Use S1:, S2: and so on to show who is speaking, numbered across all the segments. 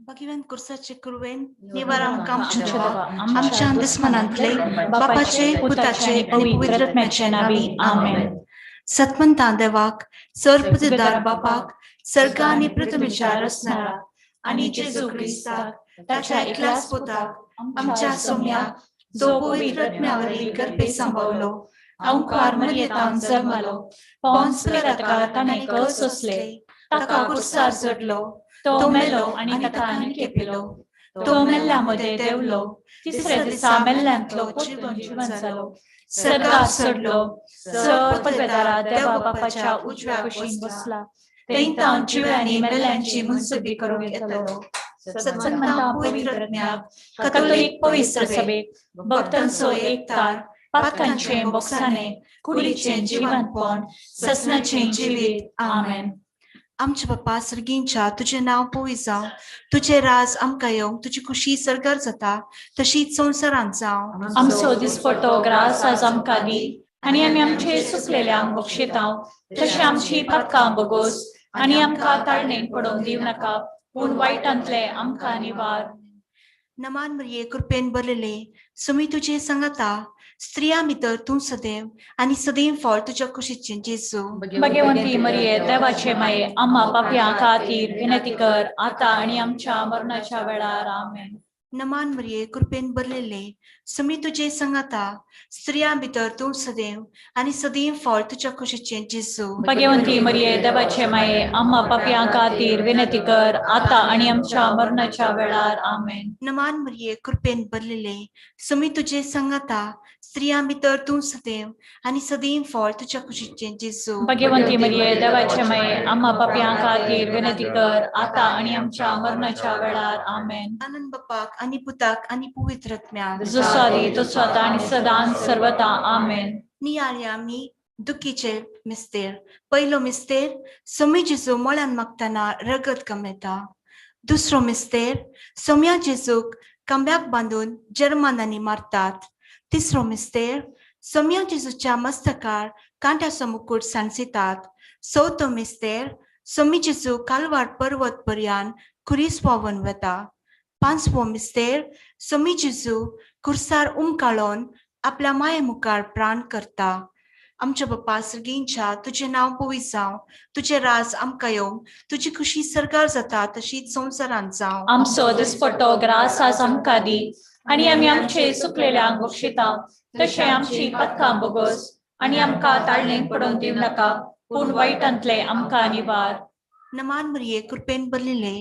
S1: भगवान कुर्साचे कुरवेन निवार आमकां आमच्या
S2: आमच्या
S1: देवा
S2: देवा,
S1: आमच्या दुस्मनांतले बापाचे पुताचे आणि पवित्र आत्म्याचे नावी आमेन. सत्मंता देवाक सर्वपुजेदार बापाक सर्ग आणि पृथ्वीच्या रचणारा आणि जेजू ख्रिस्ताक ताच्या एकल्याच पुताक आमच्या सोम्याक जो पवित्र आत्म्यावरवी गर्भे सांभाळलो ओंकार मर्यादान जल्मलो पोंस पिलाताका ताणें कळ सोंसले ताका कुर्सार जडलो तो मेलो आणि ताका आनी केपिलो तो मेल्ल्यामध्ये देवलो तिसरे दिसा मेल्ल्यांतलो जिवन जालो सर्गार चडलो सर्वपदवेदारा देवा बापाच्या उजव्या कुशीन बसला तेंतान जिव्यांनी मेल्ल्यांची मुनसुबी करूंक येतलो. सत्संगता पवित्र आत्म्याक कॅथोलिक पवित्र सभेक भक्तांचो एकतार पातकांचे मोक्षाने कुडीचें जिवंतपण ससनाचें जिवीत आमेन. आमचे बापा सर्गींच्या तुझे नाव पवित्र जावं तुझे राज आमकां येवं तुझी खुशी सरकार जाता तशीच संवसारांत जावं.
S2: आमचो दिसपट्टो ग्रास आज आमकां दी आनी आमी आमचे सुकलेल्यांक बक्षितांव तशें आमची पातकां बगोस आनी आमकां ताळणेक पडोवंक दिवं नाका पूण वायटांतले आमकां निवार.
S1: नमान मरिये कृपेन भरलेले सुमी तुझे संगता स्त्रियां भितर तूं सदैव आनी सदैव फळ तुझ्या कुशीचें जेजू.
S2: भगवंती मरिये देवाचे माये आम्हा पापयां खातीर विनंती कर आता आनी आमच्या मरणाच्या वेळार आमेन.
S1: नमान मरिये कृपेन भरलेले सुमी तुझे संगता स्त्रियां भितर तूं सदैव आनी सदैव फळ तुझ्या कुशीचें जेजू.
S2: भगवंती मरिये देवाचे माये आम्हा पापयां खातीर विनंती कर आता आनी आमच्या मरणाच्या वेळार आमेन.
S1: नमान मरिये कृपेन भरलेले सुमी तुझे संगता स्त्रियां भितर तूं सदैव आनी सदैव फळ तुझ्या कुशीचें जेजू.
S2: भगवंती मरिये देवाचे माये आम्हा पापयां खातीर विनंती कर आता आनी आमच्या मरणाच्या वेळार आमेन.
S1: आनंद बापाक आनी पुताक आनी पवित्र आत्म्याक
S2: जसो आदी तसो आता आनी सदां सर्वदा आमेन.
S1: नियाळी आमी दुखीचे मिस्तेर. पयलो मिस्तेर सोमी जेजू मोळ्यान मागतना रगत गमयता. दुसरो मिस्तेर सोम्या जेजूक खांब्याक बांदून जर्मनांनी मारतात. तिसरो मिस्तेर सोम्या जेजूच्या मस्तकार कांट्याचो मुकुट सांसितात. चवथो मिस्तेर सोमी जेजू कालवार पर्वत पर्यान खुरीस पावन वता. पांचवो मिस्तेर सोमी जेजू कुर्सार काळोन आपल्या माये मुखार प्राण करता. आमच्या बापा सर्गींच्या तुझे नाव पवित्र जावं तुझे राज आमकां येवं तुझी खुशी सरकार जाता तशीच संवसारांत जावं.
S2: आमचो दिसपट्टो ग्रास आज आमकां दी आनी आमी आमचे सुकलेल्यांक बक्षितांव तशें आमची पातकां बगोस आनी आमकां ताळणेक पडोवंक दिवं नाका पूण वायटांतले आमकां निवार.
S1: नमान मरिये कृपेन भरलेले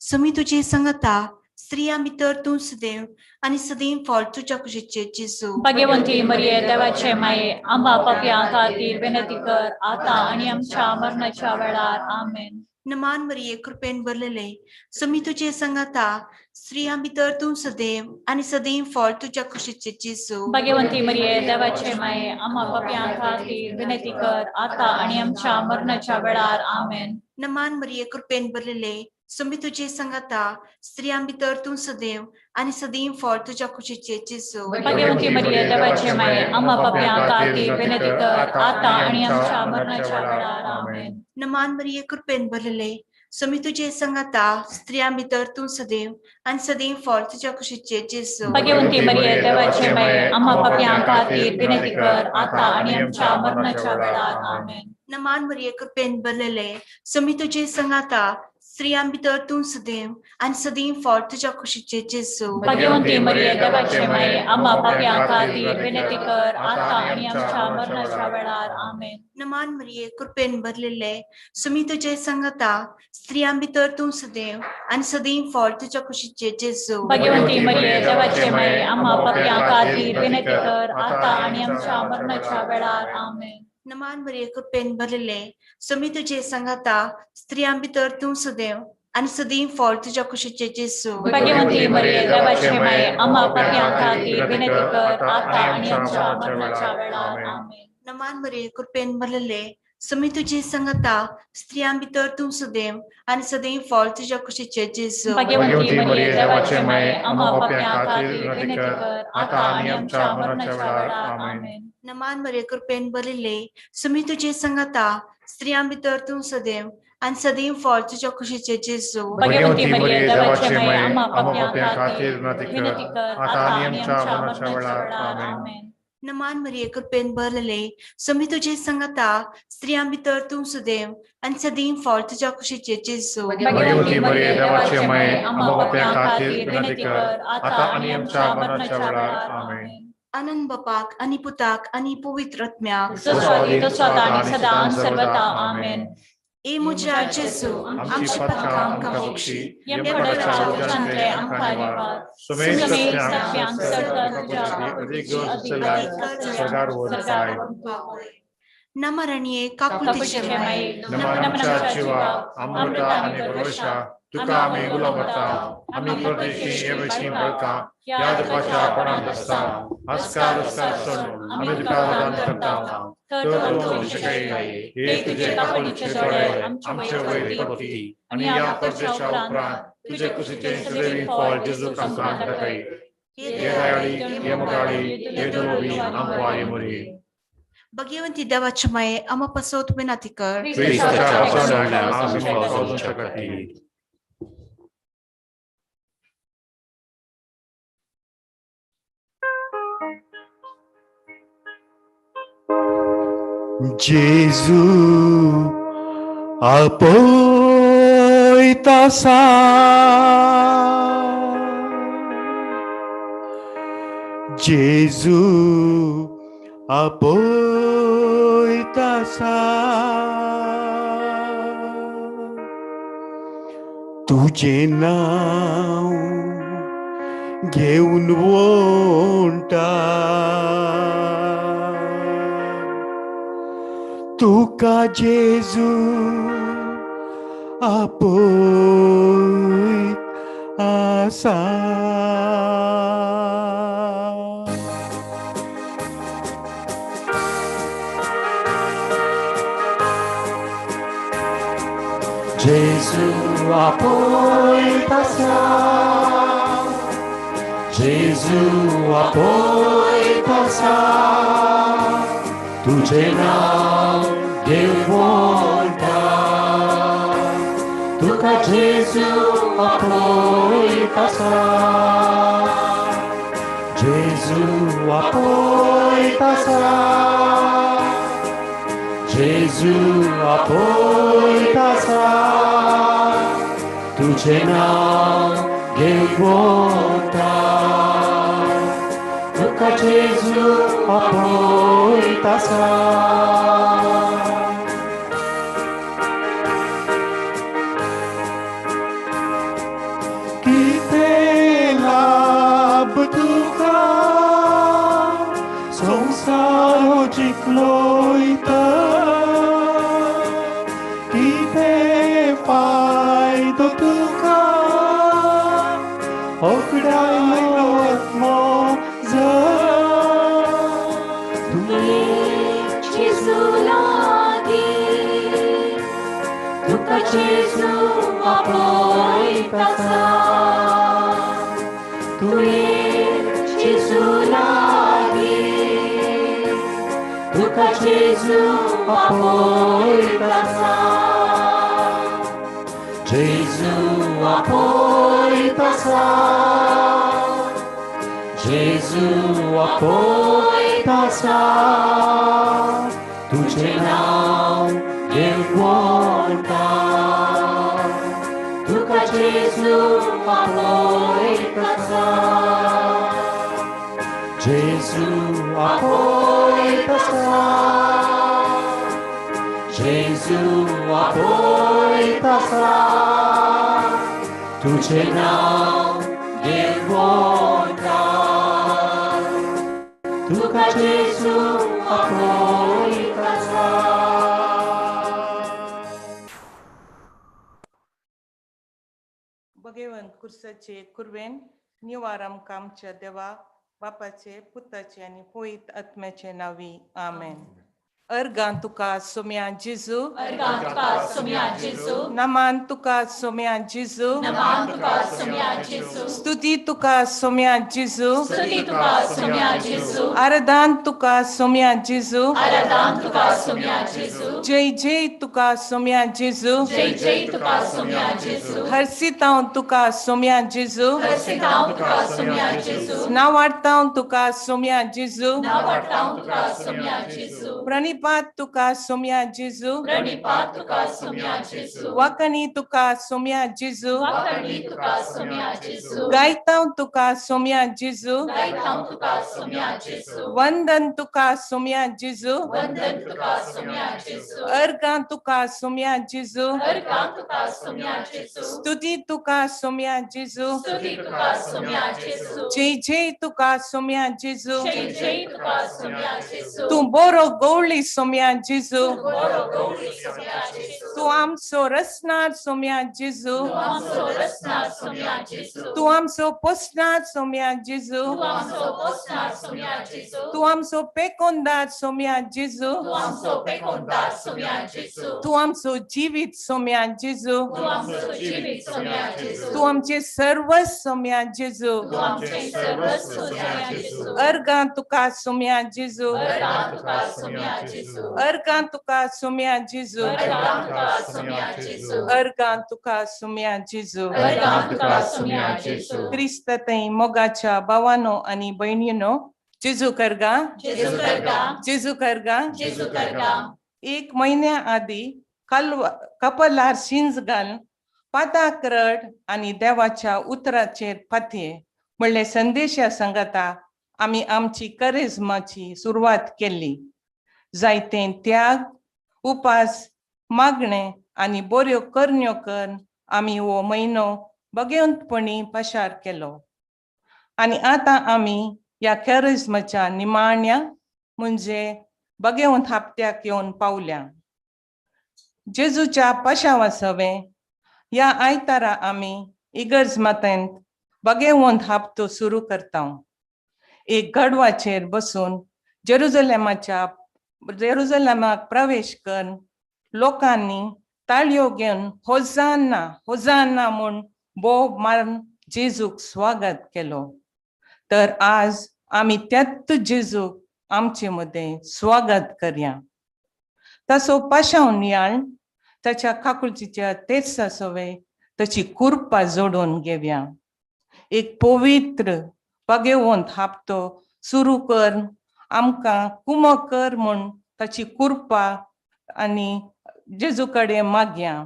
S1: सुमी तुझे संगता स्त्रियां भितर तूं सदैव आनी सदैव फळ तुझ्या कुशीचें जेजू.
S2: भगवंती मरिये देवाचे माये आम्हा पापयां खातीर विनंती कर आता आनी आमच्या मरणाच्या वेळार आमेन.
S1: नमान मरिये कृपेन भरलेले सुमी तुझे संगता स्त्रियां भितर तूं सदैव आनी सदैव फळ तुझ्या कुशीचें जेजू.
S2: भगवंती मरिये देवाचे माये आम्हा पापयां खातीर विनंती कर आता आनी आमच्या मरणाच्या वेळार आमेन.
S1: नमान मरिये कृपेन भरलेले सुमी तुझे संगता स्त्रियां भितर तूं सदैव आनी सदैव फळ तुझ्या कुशीचें जेजू.
S2: भगवंती मरिये देवाचे माये आम्हा पापयां खातीर विनंती कर आता आनी आमच्या मरणाच्या वेळार आमेन.
S1: नमान मरिये कृपेन भरलेले सुमी तुझे संगता स्त्रियां भितर तूं सदैव आनी सदैव फळ तुझ्या कुशीचें जेजू.
S2: भगवंती मरिये देवाचे माये आम्हा पापयां खातीर विनंती कर आता आनी आमच्या मरणाच्या वेळार आमेन.
S1: नमान मरिये कृपेन भरलेले सुमी तुझे संगता स्त्रियां भितर तूं सदैव आनी सदैव फळ तुझ्या कुशीचें जेजू.
S2: भगवंती मरिये देवाचे माये आम्हा पापयां खातीर विनंती कर आता आनी आमच्या मरणाच्या वेळार आमेन.
S1: नमान मरिये कृपेन भरलेले सुमी तुझे संगता स्त्रियां भितर तूं सदैव आनी सदैव फळ तुझ्या कुशीचें जेजू.
S2: भगवंती मरिये देवाचे माये आम्हा पापयां खातीर विनंती कर आता आनी आमच्या मरणाच्या वेळार आमेन.
S1: नमान मरिये कृपेन भरलेले सुमी तुझे संगता स्त्रियां भितर तूं सदैव आनी सदैव फळ तुझ्या कुशीचें जेजू.
S2: भगवंती मरिये देवाचे माये आम्हा पापयां खातीर विनंती कर आता आनी आमच्या मरणाच्या वेळार आमेन.
S1: नमान मरिये कृपेन भरलेले सुमी तुझे संगता स्त्रियां भितर तूं सदैव आनी सदैव फळ तुझ्या कुशीचें जेजू.
S2: भगवंती मरिये देवाचे माये आम्हा पापयां खातीर विनंती कर आता आनी आमच्या मरणाच्या वेळार आमेन.
S1: नमान मरिये कृपेन भरलेले सुमी तुझे संगता स्त्रियां भितर तूं सदैव आणि सदैव फळ तुझ्या कुशीचे जेजू
S2: भगवती मरिये देवाचे माये आम्हा
S3: पाप्यां
S2: पाप्यां
S3: खातीर
S2: खातीर
S3: विनंती
S2: विनंती कर
S3: आता
S2: आता
S3: आणि
S2: आणि
S3: आमच्या
S2: आमच्या
S3: मरणाच्या
S2: मरणाच्या
S3: वेळार
S2: वेळार
S3: आमेन.
S2: आमेन.
S1: नमान मरिये कृपेन भरलेले स्वामी तुझे संगता स्त्रियां भितर तू सुदैव आणि सदैव फळ तुझ्या कुशीचे जेजू
S2: भगवती मरिये देवाचे माये आम्हा पाप्यां खातीर विनंती कर आता आणि आमच्या मरणाच्या वेळार आमेन.
S1: आनंद बापाक आणि पुताक आणि पवित्र आत्म्याक
S2: जसो आदी तसो आता आणि सदा आणि सर्वदा आमेन.
S1: ए मुजा जेजू आमची पदकां आमकां बक्षी
S2: यम पडच्या उजांतले आमकां निवार सुमे सत्यांक सर्तन तुझ्या अधिकार
S3: सरकार वर पाय.
S1: नमरणीये
S2: कपटीचे
S1: काकुतीचे
S2: माये
S3: नमनाच्या जीवा अमृता आणि भरवशा तुका आम्ही गुलामता आम्ही परदेशी येवशी बळका या दुखाच्या पडांत असता आस्कार सोडून आम्ही तुका वरदान करता तर तू अभिषेकाई हे तुझे कापडीचे डोळे आमचे वैर पडती आणि या परदेशा उपरांत तुझे कुशीचे सुदैवी फळ जेजू आमकां दाखय. ये दयाळी ये मोगाळी ये दलोबी आमकां ये मोरी.
S1: भगवंती देवाचे माये आम्हा पसोत विनंती कर
S3: क्रिस्ताच्या फसवण्या आम्ही पावसून शकती.
S4: Gesù apoitasa Gesù apoitasa तुझे नाव घेऊन वोंटा तुका जेजू आपोयत आसा. जेजू आपोयत आसा जेजू आपोयत आसा तुझे नाव घेवोंटा तुका जेजू आपोयत आसा जेजू आपोयत आसा जेजू आपोयत आसा तुझे नाव घेवोंटा तुका जेजू आपोयत आसा. कितें लाभ तुका संसार जिखलोय तर कितें फायदो तुका ओगडायलो आत्मो जर
S2: जेजू लागीं तुका जेजू आपोयत आसा तुवें जेजू लागीं तुका जेजू आपोयत आसा
S4: जेजू आपोयत आसा जेजू आपोयत आसा तुझे नाव घेवोंटा तुका जेजू आपोयत आसा जेजू आपोयत आसा जेजू आपोयत आसा तुझे नाव घेवोंटा तुका जेजू आपोयत आसा.
S5: भगवंत कुर्साचे कुरवेन निवार आमकां आमच्या देवा बापाचे पुताचे आणि पवित्र आत्म्याचे नावी आमेन. Ergan tuka somia Jesu.
S2: Ergan tuka somia Jesu.
S5: Naman tuka somia Jesu.
S2: Naman tuka somia Jesu.
S5: Stuti tuka somia Jesu.
S2: Stuti tuka somia Jesu.
S5: Aradan tuka somia Jesu.
S2: Aradan tuka somia Jesu.
S5: Jai Jai tuka somia Jesu.
S2: Jai Jai tuka somia Jesu.
S5: Harsitaun tuka somia Jesu.
S2: Harsitaun tuka somia Jesu.
S5: Nawartaun tuka somia Jesu.
S2: Nawartaun tuka somia Jesu.
S5: Pranipat tuka somia Jesu.
S2: Pranipat tuka somia Jesu.
S5: Wakani tuka somia Jesu.
S2: Wakani tuka somia Jesu.
S5: Gaitaun tuka somia Jesu.
S2: Gaitang tuka somia Jesu.
S5: Vandan tuka somia Jesu.
S2: Vandan tuka somia Jesu.
S5: Ergan tuka somia Jesu.
S2: Ergan tuka somia Jesu.
S5: Stuti tuka somia Jesu.
S2: Stuti tuka somia Jesu.
S5: Jai Jai tuka somia Jesu.
S2: Jai Jai tuka somia Jesu.
S5: Tu boro goli somia Jesu.
S2: Boro gauri somia Jesu.
S5: Tu am so rasnar somia Jesu.
S2: Tuam so rasna somia Jesu.
S5: Tu am so posnar somia Jesu.
S2: Tuam so posna somia Jesu.
S5: Tu am so pekondar somia Jesu.
S2: Tuam so pekondar somia Jesu.
S5: Tu am so jivit somia Jesu.
S2: Tuam so jivit somia Jesu.
S5: Tu amचे सर्वच somia Jesu.
S2: Tuam ce servus somia Jesu.
S5: Ergan tuka somia Jesu.
S2: Ergan tuka somia Jesu.
S5: Ergan tuka somia Jesu.
S2: Ergan tuka somia Jesu.
S5: Ergan tuka somia Jesu.
S2: Ergan tuka somia Jesu.
S5: Krista ताई मोगाच्या भावानो आणि बहिणीनो जेजू करगा.
S2: Jesu karga.
S5: जेजू करगा.
S2: Jesu karga.
S5: एक महिन्याआधी कपलार शिंज घाल पाताक रड आणि देवाच्या उतराचेर फातये म्हणले संदेशा सांगता आम्ही आमची करिश्माची सुरुवात केली. जायते त्याग उपास मागणे आणि बऱ्यो करण्यो करून आम्ही हो महिनो बगेवंतपणी पसार केलो आणि आता आम्ही या करिश्माच्या निमाण्या म्हणजे बगेवंत हप्त्याक येऊन पावल्या. जेजूच्या पाशावा सवे या आयतारा आम्ही इगर्ज मातेंत बगेवंत हप्तो सुरू करता. एक गडवाचेर बसून जेरुजलेमाक प्रवेश करून लोकांनी ताळयो घेवन होजान्ना होजान्ना म्हूण बोब मारून जेजूक स्वागत केलो. तर आज आम्ही त्यात जेजूक आमचे मध्ये स्वागत करया. तसो पाशावन याळ त्याच्या काकुळचीच्या तेचा सवे त्याची कुर्पा जोडून घेवया. एक पवित्र बगेवंत हप्तो सुरू कर आमकां कुमो कर म्हूण ताची कुर्पा आणि जेजू कडेन मागया.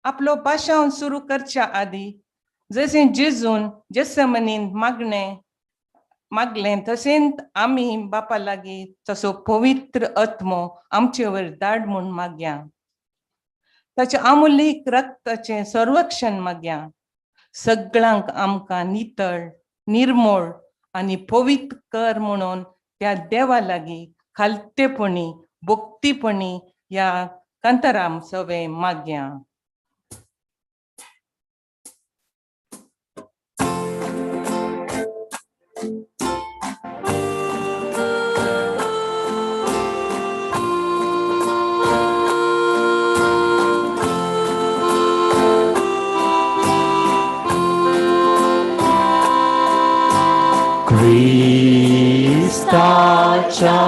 S5: आपलो पाशावन सुरू करच्या आदी जसे जेजून जेसमनीन मागलें तसेंच आम्ही बापा लागीं तसो पवित्र आत्मो आमचे वर धाड म्हूण मागया. ताचे अमूल्य रक्ताचे संरक्षण मागया. सगळ्यांक आमकां नितळ निर्मळ आणि पवित्र कर म्हणून त्या देवा लागीं खालतेपणी भक्तीपणी या कांताराम सवे मागया.
S4: Kristaच्या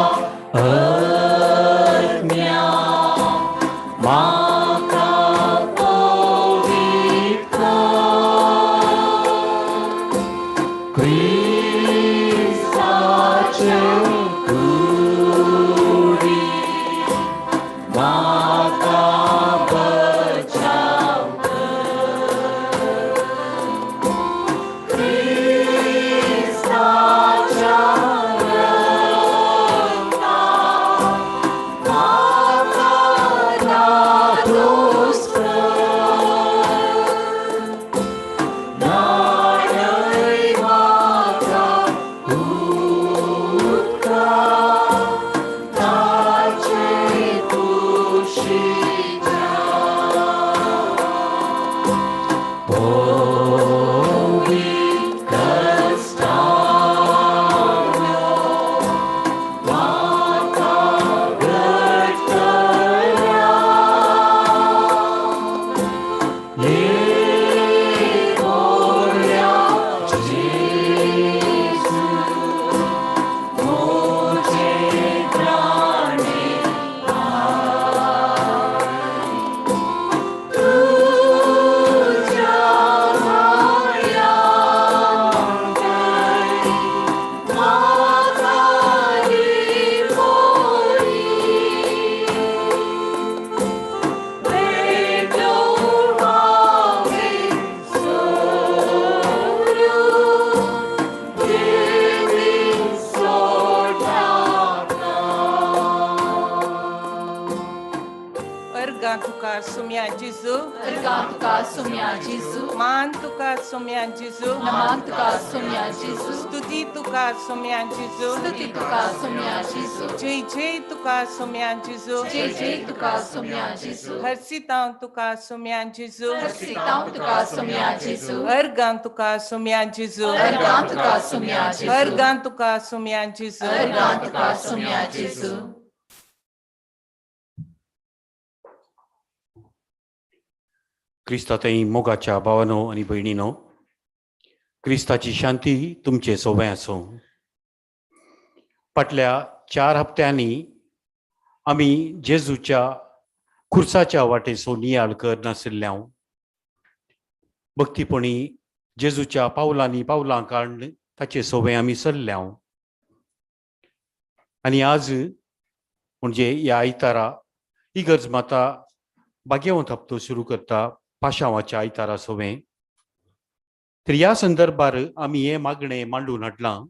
S4: आज्ञा माका पवित्र Kristaचे गुरी माका बचाव Kristaच्या
S5: तुका सुम्या जेजू
S2: Ergan tuka sumya Jesu.
S5: मान तुका सुम्या जेजू
S2: Naman tuka sumya Jesu.
S5: स्तुती तुका सुम्या जेजू
S2: Stuti tuka sumya Jesu.
S5: जय जय तुका सुम्या जेजू
S2: Jai jai tuka sumya Jesu.
S5: हर्षितां तुका सुम्या जेजू
S2: Sitang tuka sumya Jesu.
S5: अर्गां तुका सुम्या जेजू
S2: Ergan tuka sumya Jesu.
S5: अर्गां तुका सुम्या जेजू
S2: Ergan tuka sumya Jesu.
S6: क्रिस्तांतय मोगाच्या भावानो आनी भयणीनो, क्रिस्ताची शांती तुमचे सोबे आसूं. फाटल्या 4 हप्त्यांनी आमी जेजूच्या खुर्साच्या वाटेचो नियाळ करनाशिल्ल्या भक्तीपणी जेजूच्या पावलांनी पावलां काडून ताचे सोबे आमी चल्ल्या. आनी आज म्हणजे ह्या आयतारा इगर्ज माता भाग्यवंत हप्तो सुरू करता पाशांवाच्या आयतारा सोबे. तर ह्या संदर्भार आमी हे मागणें मांडून हाडलां.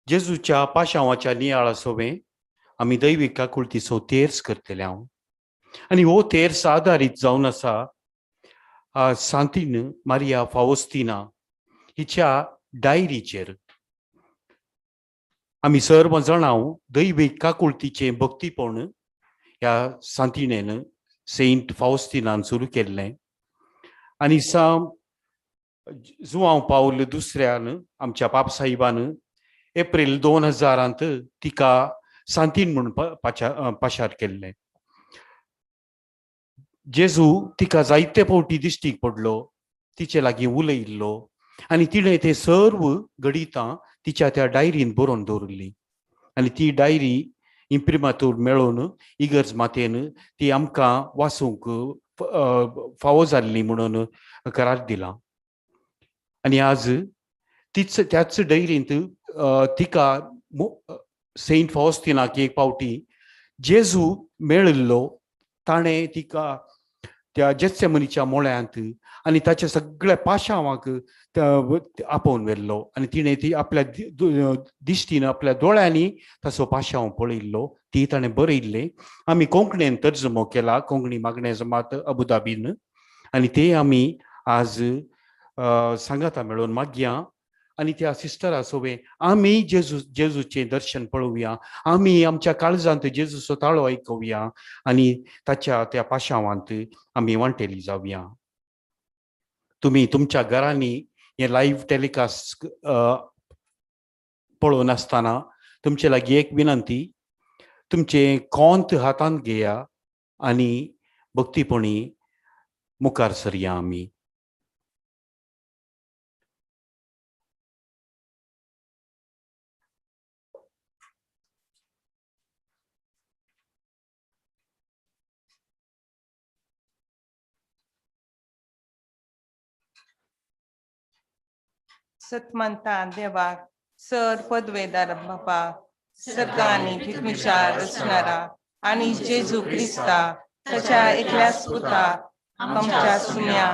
S6: जेजूच्या पाशांवाच्या नियाळा सोबे आमी दैवीक काकुळतीचो तेर्स करतले आनी हो तेर्स आधारीत जावन आसा सांतीन मारिया फावोस्तिना हिच्या डायरीचेर. आमी सर्व जाणां दैवीक काकुळतीचें भक्तीपण ह्या सांतिणेन सेंट फावोस्तिनान सुरू केल्लें आनी जुआंव पावल दुसऱ्यान आमच्या पापसाहेबान एप्रील 2000 तिका सांतीन म्हणून पाशार केल्लें. जेजू तिका जायते फावटी दिश्टीक पडलो, तिचे लागीं उलयल्लो आनी तिणें ते सर्व गणितां तिच्या त्या डायरीन बरोवन दवरली आनी ती डायरी इम्प्रिमातूर मेळोवन इगर्ज मातेन ती आमकां वाचूंक फावो जाल्ली म्हणून करार दिला. आनी आज त्याच डायरींत तिका सेंट फावोस्तिनाक एक फावटी जेजू मेळिल्लो, ताणें तिका त्या जेत्सेमनीच्या मोळ्यांत आनी ताच्या सगळ्या पाशांवाक आपोवन व्हेल्लो आनी तिणें ती आपल्या दिश्टीन आपल्या दोळ्यांनी ताचो पाशांव पळयल्लो. ती ताणें बरयल्लें. आमी कोंकणीन तर्जुमो केला, कोंकणी मागणे जमात अबुधाबीन, आनी ते आमी आज सांगाता मेळोवन मागया आनी त्या सिस्टरा सोबे आमी जेजूचें दर्शन पळोवया, आमी आमच्या काळजांत जेजूचो ताळो आयकुया आनी ताच्या त्या पाशांवांत आमी वांटेली जावया. तुमी तुमच्या घरांनी हे लायव्ह टॅलिकास्ट पळोवन आसतना तुमचे लागीं एक विनंती, तुमचें कोंत हातांत घेया आनी भक्तीपणी मुखार सरया. आमी
S5: सतमंता देवाक, सर पदवेदार बापा, सर्गांनी भिकमिचार रचणारा आनी जेजू क्रिस्ता ताच्या एकल्याच पुता आमच्या सुम्या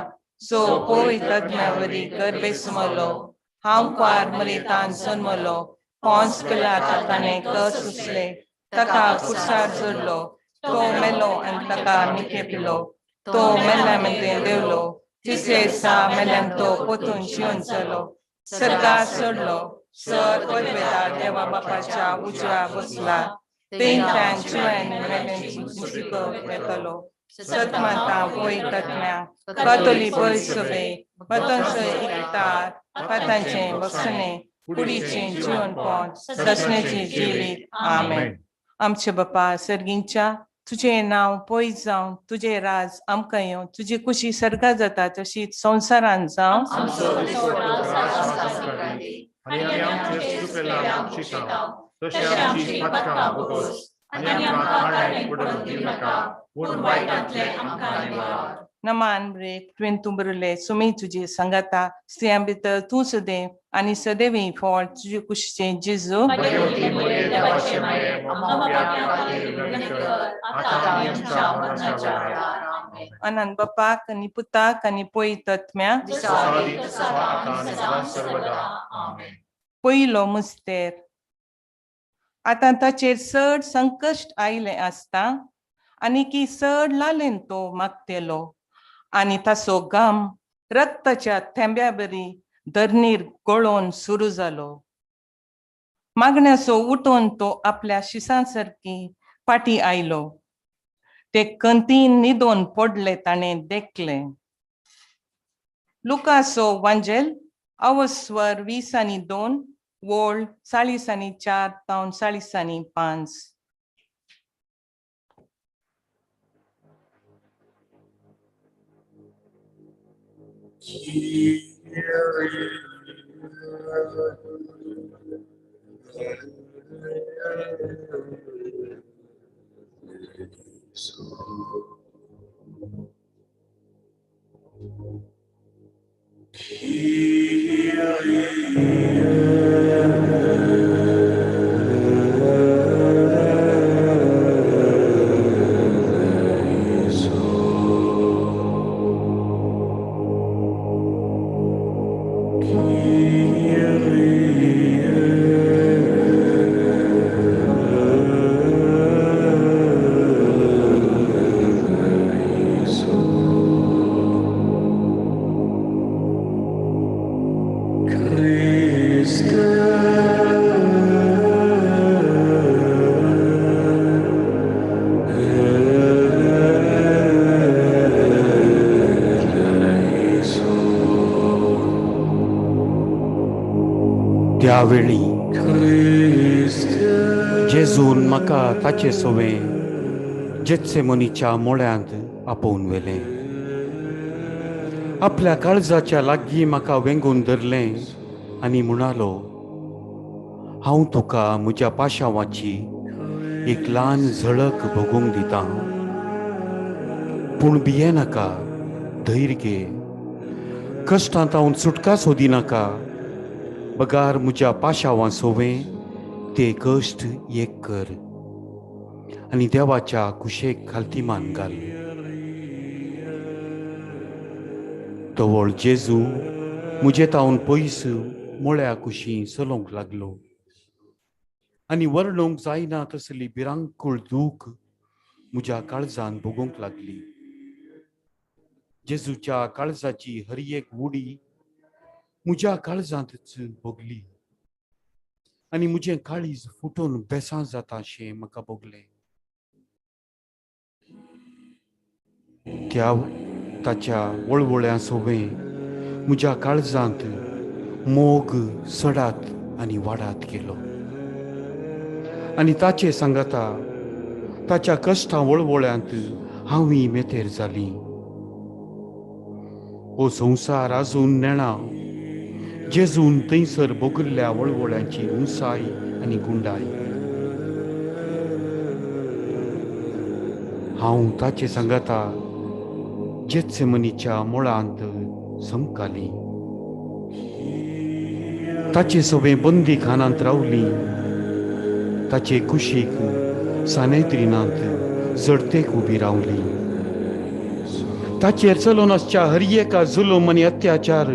S5: जो पवित्रत्म्यावरी गर्भे सुमलो, हांव पार मरेतान जन्मलो, पोंस पिलात ताणें कस उचले, ताका खुर्सार जोडलो, तो मेलो आनी ताका मिखे पिलो, तो मेल्ल्या मध्ये देवलो, तिसरे दिसा मेल्ल्यान तो पोतून जिवन जालो, सर्गाक चडलो, सर पदवेदार देवा बापाच्या उजव्या बसला, तेंकां जिवांनी मेल्यांची मुसीबत येतलो, सतमंता पवित्रत्म्या कातोलीक बळसोबे पतंस इकतार पातांचें बसणे कुडीचें जिवन पोंच ससणेची जिवीत. आमेन. आमचे बापा सर्गींच्या, तुजें नांव पयस जावन तुजें राज आमकां येवं, तुजी खुशी सर्गा जाता तशीच संवसारांत जावं.
S3: आनी आमचे चुकलेल्यांक शिकाव, तशें आमची पातकां बगोस आनी आमकां हाडण्यात पडूंक दिवं नाका, पूण वायटांतले आमकां निवार.
S5: नमान ब्रेक तुवें तूं बरयलें, सुमी तुजी सांगाता, स्त्रियां भितर तूं सदैव आनी सदैवी फळ तुजे कुशीचें जेजू.
S3: भगवती मरिये देवाचे माये, आमकां खातीर विनंती कर, आतां आनी आमच्या मरणाच्या वेळार. आमेन.
S5: अनंत बापाक आनी पुताक आनी पवित्रत्म्या
S3: सारी आतां आनी सदां सर्वदा. आमेन.
S5: पयलो मुस्तेर. आतां ताचेर चड संकश्ट आयलें आसता आनी की चड लालेन तो मागतेलो आनी ताचो घाम रक्ताच्या थेंब्या बरी धरणीर गळोवन सुरू जालो. मागण्याचो उठोन तो आपल्या शिसांसारकी फाटी आयलो. ते कंतीन न्हिदोन पडले ताणें देखले. लुकाचो वांजेल अवस्वर 20:2 वोळ 40:4 तावन 40:5.
S6: त्यावेळी जेजून म्हाका ताचे सोवें जेत्सेमनीच्या मोळ्यांत आपोवन व्हेलें. आपल्या काळजाच्या लागीं म्हाका वेंगून धरलें आनी म्हणालो, हांव तुका म्हज्या पाशांवाची एक ल्हान झळक भोगूंक दितां. पूण भिये नाका, धैर्य घे. कश्टांत हांव सुटका सोदिनाका. बगार म्हज्या पाशांवां सोवें ते कश्ट एक कर आनी देवाच्या कुशेक खालतीमान घाल. तवळ जेजू म्हजे तावन पयस मोळ्या कुशीं चलोवंक लागलो आनी वर्णूंक जायना तसली भिरांकूळ दूख म्हज्या काळजांत भोगूंक लागली. जेजूच्या काळजाची हर एक उडी म्हज्या काळजांतच भोगली आनी म्हजें काळीज फुटून बेसां जाताशें म्हाका भोगलें. ताच्या वळवळ्यां सोवें म्हज्या काळजांत मोग सडात आनी वाडात गेलो आनी ताचे सांगाता ताच्या कश्टां वळवळ्यांत हांवूय मेतेर जालीं. हो संवसार आजून नेणा. जेजून थंयसर भोगिल्ल्या वळवळ्यांची उंचाय आनी गुंडाय. हांव ताचे सांगाता जेत्सेमनीच्या मोळांत समकाली. ताचे सोबे बंदी खानांत रावली. ताचे कुशीक सानेद्रिनांत जडतेक उबी रावली. ताचेर चलोन आसच्या हर एका जुलूम आनी अत्याचार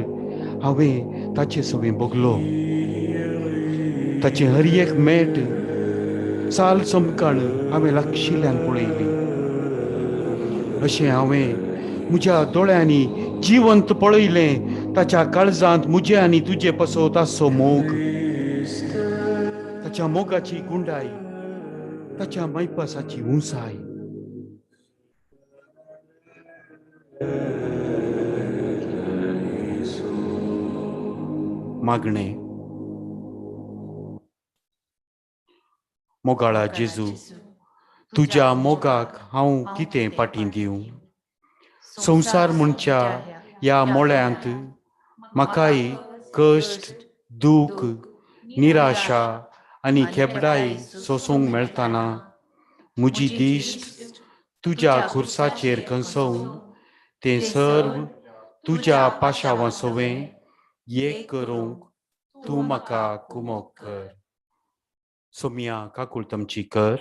S6: हांवें ताचे सोबे भोगलो. ताचे हर एक मेट चाल चमकण हांवें लागशिल्ल्यान पळयली. अशें हांवें म्हज्या दोळ्यांनी जिवंत पळयलें ताच्या काळजांत म्हजे आनी तुजे पसो ताचो मोग, ताच्या मोगाची गुंडाय, ताच्या मैपासाची उंचाय. मागणें. मोगाळा जेजू, तुज्या मोगाक हांव कितें फाटीं दिवं? संवसार म्हणच्या ह्या मोळ्यांत म्हाकाय कश्ट, दूख, निराशा आनी खेबडाई सोसूंक मेळटाना म्हजी दिश्ट तुज्या खुर्साचेर कंसवून तें सर्व तुज्या पाशांवां सोवें एक करूंक तूं म्हाका कुमोग कर. सोम्या काकूळ तमची कर.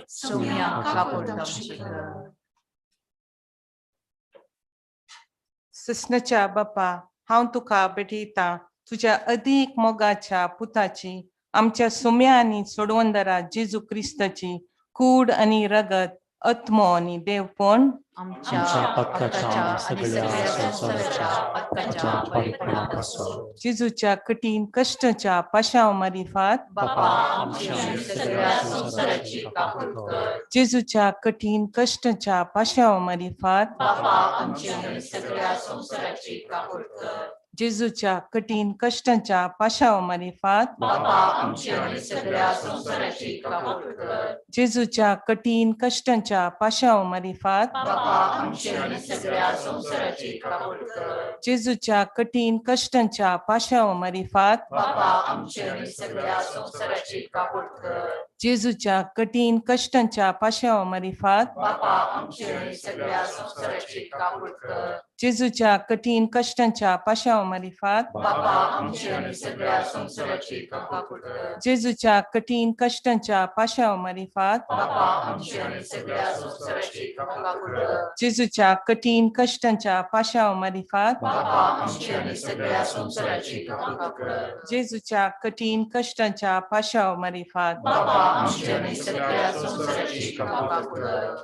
S5: सस्नाच्या बापा, हांव तुका भेटयतां तुज्या अदीक मोगाच्या पुताची, आमच्या सोम्या आनी सोडवंदरा जेजू क्रिस्ताची कूड आनी रगत आत्मो आणि देवपण
S4: आमच्या हक्काच्या आणि सगळ्या संसाराच्या हक्काच्या पवित्रपणापासून
S5: जेजूच्या कठीण कष्टाच्या पाशाव मारिफात
S4: बापा आमची आणि सगळ्या संसाराची कापड कर.
S5: जेजूच्या कठीण कष्टाच्या पाशाव मारिफात
S4: बापा आमची आणि सगळ्या संसाराची कापड कर.
S5: जेजूच्या कठीण कष्टाच्या पाशाव मारिफात
S4: बापा आमची आणि सगळ्या संसाराची कापड कर.
S5: जेजूच्या कठीण कष्टाच्या पाशाव मारिफात
S4: बापा आमची आणि सगळ्या संसाराची कापड कर.
S5: जेजूच्या कठीण कष्टाच्या पाशाव मारिफात
S4: बापा आमची आणि सगळ्या संसाराची कापड कर.
S5: जेजूच्या कठीण कष्टाच्या पाशाव मारिफात
S4: बापा आमची आणि सगळ्या संसाराची कापड कर.
S5: जेजूच्या कठीण कष्टाच्या पाशाव मारिफात
S4: बापा आमची आणि सगळ्या संसाराची कापड कर.
S5: जेजूच्या कठीण कष्टाच्या पाशाव मारिफात
S4: बापा आमची आणि सगळ्या संसाराची कापड कर.
S5: जेजूच्या कठीण कष्टाच्या पाशाव मारिफात
S4: बापा आमची आणि सगळ्या संसाराची कापड कर.
S5: जेजूच्या कठीण कष्टाच्या पाशाव मारिफात
S4: बापा आमची आणि सगळ्या संसाराची कापड कर.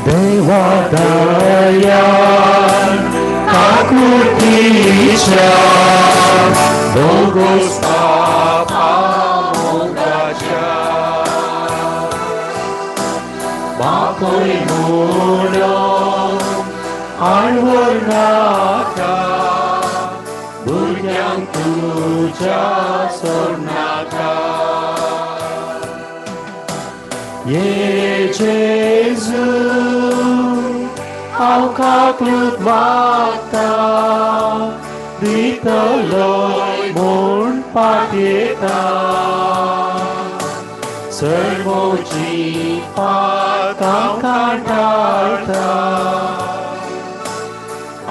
S4: देवा दया काकुतीच्या बोगस पापामोगाच्या बापोय म्हणून आणवर नाका भुरग्यांक तुझ्या सोडनाका. ये जेजू हांव काकूत मागता दितलोय म्हूण पातयेता. सर्वोची पात हांव कांटाळटा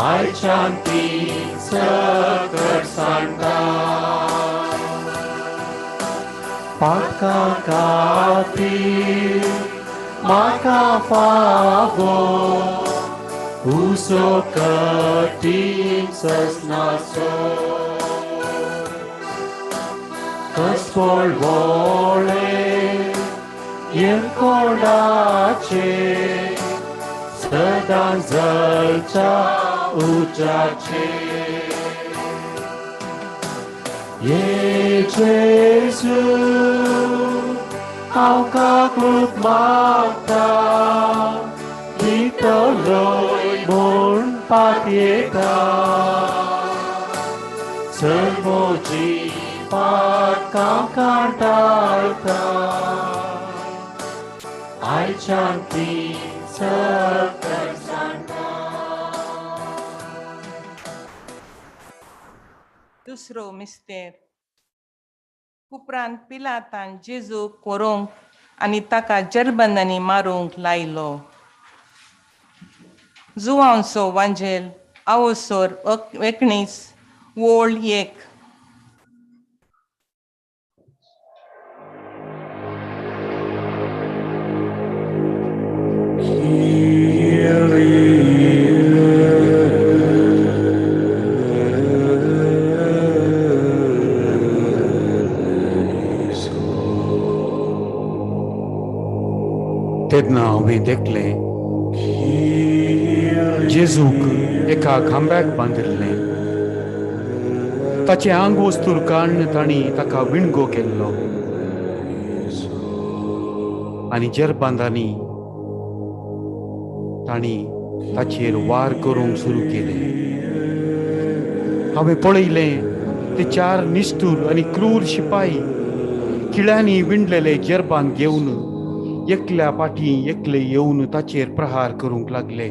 S4: आयच्यान ती सकट सांडटा. पाका खातीर म्हाका फावो हुसो कठीण ससनाचो. कसफोळ वोळे येरकोडाचे सदां जलच्या उज्याचे. ये जेजू हांव काकूत मागता दितलोय म्हूण पातयेता. सर्वोची पात हांव कांटाळटा आयच्यान ती सकट सांडटा.
S5: दुसरो मिस्तेर. उपरांत पिलातान जेजूक व्हरूंक आनी ताका जरबंदांनी मारूंक लायलो. जुवांवचो वांजेल आवोसोर 19 वोळ 1.
S6: तेन्ना हांवें देखलें जेजूक एका खांब्याक बांदिल्लें. ताचें आंग वस्तूर काडून तांणी ताका विणगो केल्लो आनी जरबांदांनी तांणी ताचेर वार करूंक सुरू केलें. हांवें पळयलें ते 4 निश्ठूर आनी क्रूर शिपाई किळ्यांनी विणलेले जरबांद घेवन एकल्या फाटी एकले येवन ताचेर प्रहार करूंक लागले,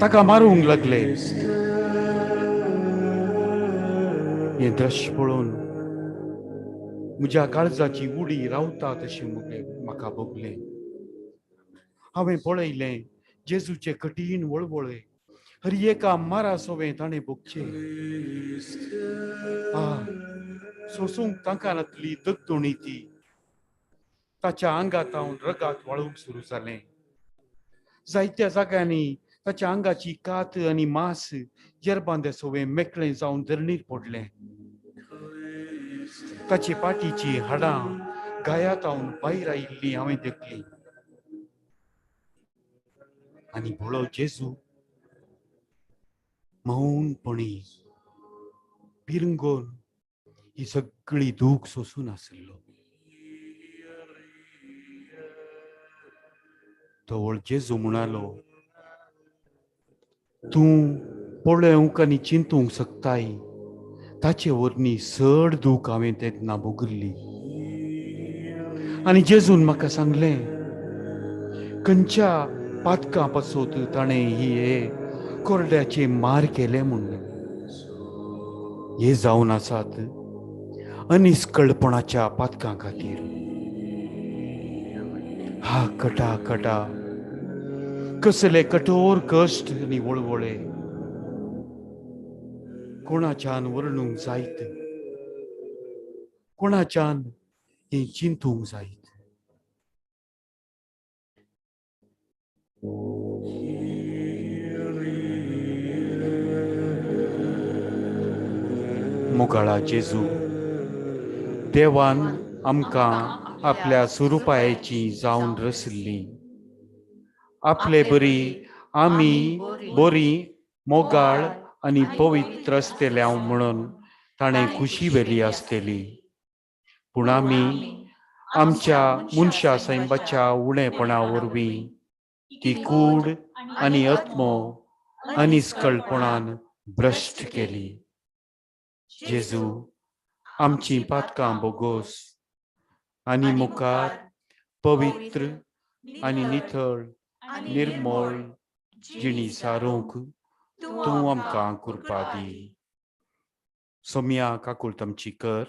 S6: ताका मारूंक लागले. हें दृश्य पळोवन म्हज्या काळजाची उडी रावता तशी म्हाका भोगलें. हांवें पळयलें जेजूचे कठीण वळवळे हर एका मारा सोवें ताणें भोगचे. सोसूंक तांकां नातली दगदोणी ती ताच्या आंगातावन रगात वाळूंक सुरू जालें. जायत्या जाग्यांनी ताच्या आंगाची कात आनी मांस जेरबांदे सोवे मेकळें जावन धरणीर पडलें. ताची पाठीची हाडां गायातावन भायर आयिल्लीं हांवें देखलीं. आनी भोळो जेजू मौनपणी पिरंगोन ही सगळी दूख सोसून आसलो. तो जेजू म्हणालो, तूं पळोवंक आनी चिंतूंक शकताय ताचे वरणी चड दूख हांवें तेन्ना भोगल्ली. आनी जेजून म्हाका सांगलें, खंयच्या पातकां पासत ताणें हे कोरड्याचे मार केले म्हणून. हे जावन आसात अनिस्कळपणाच्या पातकां खातीर. हा कटा कटा कसले कठोर कश्ट आनी वळवळे कोणाच्यान वर्णूंक जायत, कोणाच्यान हे चिंतूंक जायत. मोगाळा जेजू, देवान आमकां आपल्या स्वरुपायाची जावन रचल्ली. आपले बरी आमी बरी मोगाळ आनी पवित्र आसतल्या म्हणून ताणें खुशी वेली आसतली. पूण आमी आमच्या मनशा सैमाच्या उणेपणा वरवीं ती कूड आनी आत्मो अनिस्कळपणान भ्रश्ट केली. जेजू, आमची पातकां बोगोस आनी मुखार पवित्र आनी नितळ निर्मळ जिणी सारूंक तूं आमकां कृपा दी. सोम्या काकूळट आमची कर.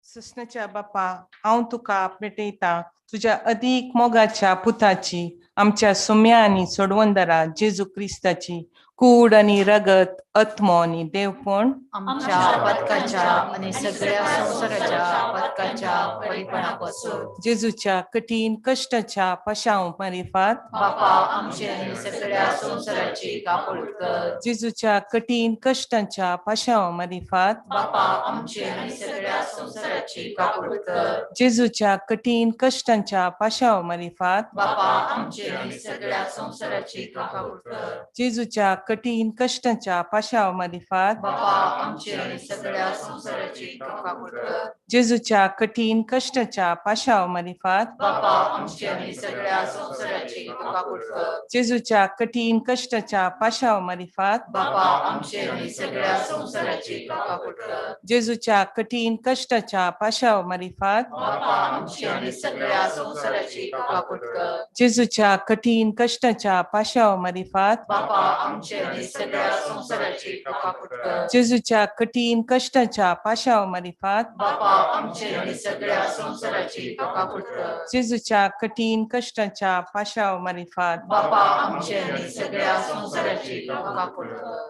S5: सुस्नाच्या बापा, हांव तुका पेटयता तुझ्या अदीक मोगाच्या पुताची, आमच्या सोम्या आनी सोडवंदरा जेजू क्रिस्ताची कूड आनी रगत, आत्मो आनी देवपण
S4: आमच्या पदकाच्या आणि सगळ्या संसाराच्या पदकाच्या बळीपणापासून
S5: जेजूच्या कठीण कश्टाच्या पाशांव मारिफात
S4: बापा आमचे आणि सगळ्या संसाराची कापड कर.
S5: जेजूच्या कठीण कश्टाच्या पाशांव मारिफात
S4: बापा आमचे आणि सगळ्या संसाराची कापड कर.
S5: जेजूच्या कठीण कश्टाच्या पाशांव मारिफात
S4: बापा आमचे आणि सगळ्या संसाराची कापड कर.
S5: जेजूच्या कठीण कश्टाच्या पाशांव मारिफात
S4: बापा आमचे आणि सगळ्या संसाराची कापड कर.
S5: जेजूच्या कठीण कश्टाच्या पाशांव मारिफात
S4: बापा आमचे आणि सगळ्या संसाराची कापड कर.
S5: जेजूच्या कठीण कश्टाच्या पाशांव मारिफात
S4: बापा आमचे आणि सगळ्या संसाराची कापड कर.
S5: जेजूच्या कठीण कश्टाच्या पाशांव मारिफात
S4: बापा आमचे आणि सगळ्या संसाराची कापड कर.
S5: जेजूच्या कठीण कश्टाच्या पाशांव मारिफात
S4: बापा आमचे आणि सगळ्या संसाराची कापड कर.
S5: जेजूच्या कठीण कश्टाच्या पाशांव मारिफात
S4: बापा आमचे आणि सगळ्या संसाराची कापड कर.
S5: जेजूच्या कठीण कश्टाच्या पाशांव मारिफात
S4: बापा आमचे आणि सगळ्या संसाराची कापड कर.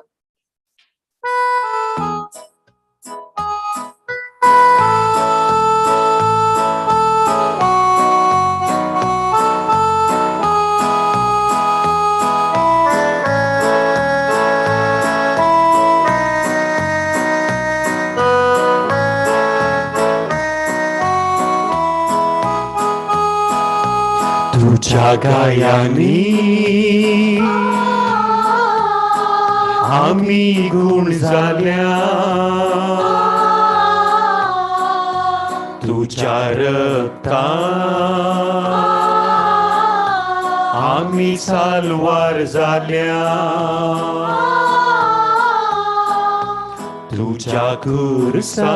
S6: तुझ्या गायांनी आम्ही गुण झाल्या, तुझ्या रक्तात आम्ही सालवार झाल्या, तुझ्या कुरसात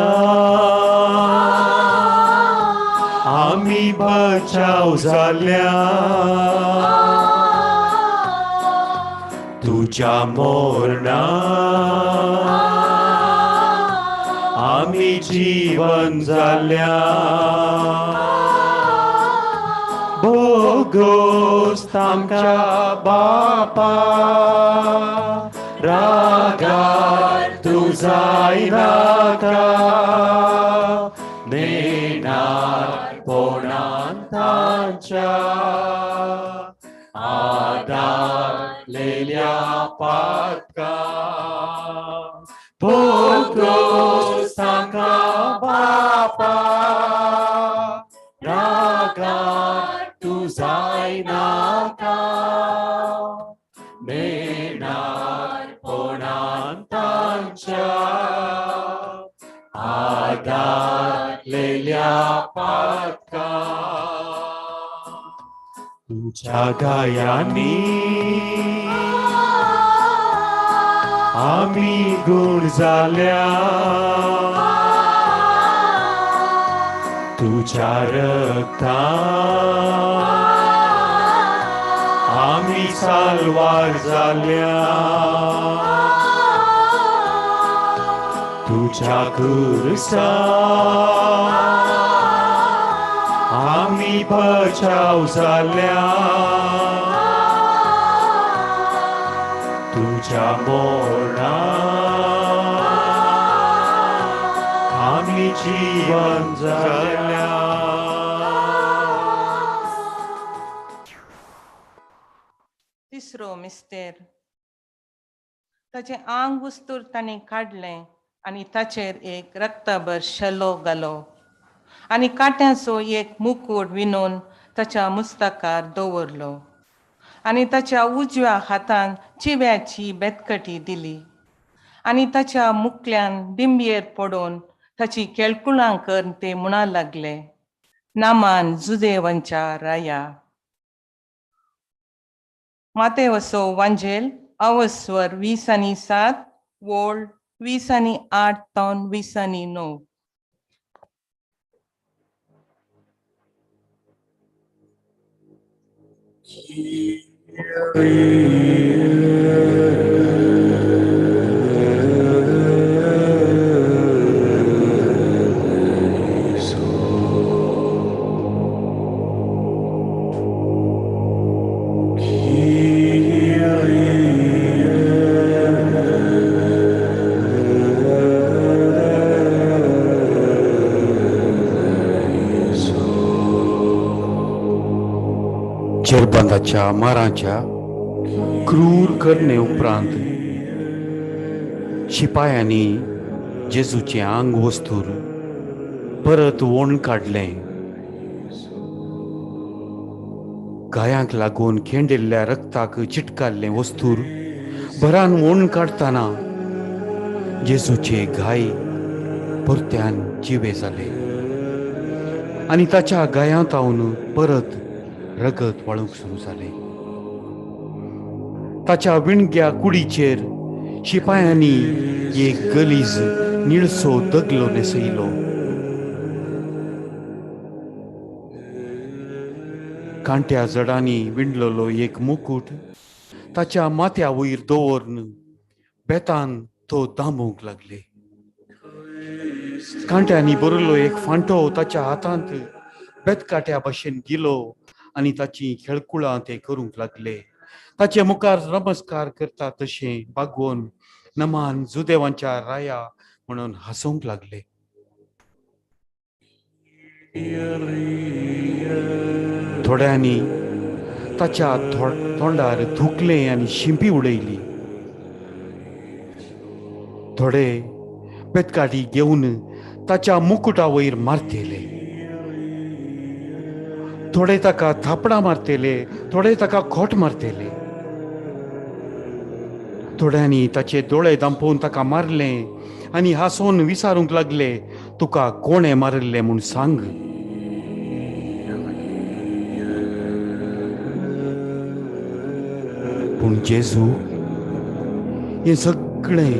S6: आम्ही बचाव झाल्या, तुझ्या मोरणात आम्ही जीवन झाल्या. बोगोस आमच्या बापा रागात तुझा नाका पातकां Pogos tankar Bapa Ragar tu zainaka Menar ponantancha Agar lelia patka Tuja gayani आम्ही गुण झाल्या तुझ्या रक्तात आम्ही सालवार झाल्या तुझ्या कुरसा आम्ही बचाव झाल्या तुझ्या मोरणा आम्ही जीवन जगल्या
S5: तिसरो मिस्तेर ताचे आंग वस्तूर ताणें काडलें आनी ताचेर एक रक्तभर शेलो घालो आनी काट्याचो एक मुकुट विणून ताच्या मुस्तकार दवरलो आनी ताच्या उजव्या हातान चिव्याची बेतकटी दिली आनी ताच्या मुखल्यान बिंबयेर पडून ताची केळकुळां कर ते म्हणा लागले नामान जुदेवांच्या राया मातेवसो वांजेल अवस्वर 20:7 वोळ 20:8 to 20:9
S6: जेरबंदाच्या मारांच्या क्रूर करणे उपरांत शिपायांनी जेजूचे आंग वस्तूर परत वोण काडलें गायांक लागून खेंडिल्ल्या रक्ताक चिटकाल्ले वस्तूर भरान वोण काडतना जेजूचे घाय परत्यान जिवे जाले आनी ताच्या गायांतावन परत रगत वाळूंक सुरू जाले ताच्या विणग्या कुडीचेर शिपायांनी एक गलीज निळसो दगलो नेसयलो कांट्या जडांनी विणलोलो एक मुकुट ताच्या माथ्या वयर दवरून बेतान तो दामूंक लागले कांट्यांनी बरयलो एक फांटो ताच्या हातांत बेतकाट्या भाशेन दिलो आनी ताची खेळकुळां ते करूंक लागले ताचे मुखार नमस्कार करता तशें बागोवन नमान जुदेवांच्या राया म्हणून हांसूंक लागले थोड्यांनी ताच्या तोंडार थुकलें आनी शिंपी उडयली थोडे बेतकाटी घेवन ताच्या मुकुटा वयर मारतेले थोडे ताका थापडां मारतेले थोडे ताका खोट मारतेले थोड्यांनी ताचे दोळे दांपोवन ताका मारले आनी हांसून विचारूंक लागले तुका कोणे मारले म्हूण सांग पूण जेजू हें सगळें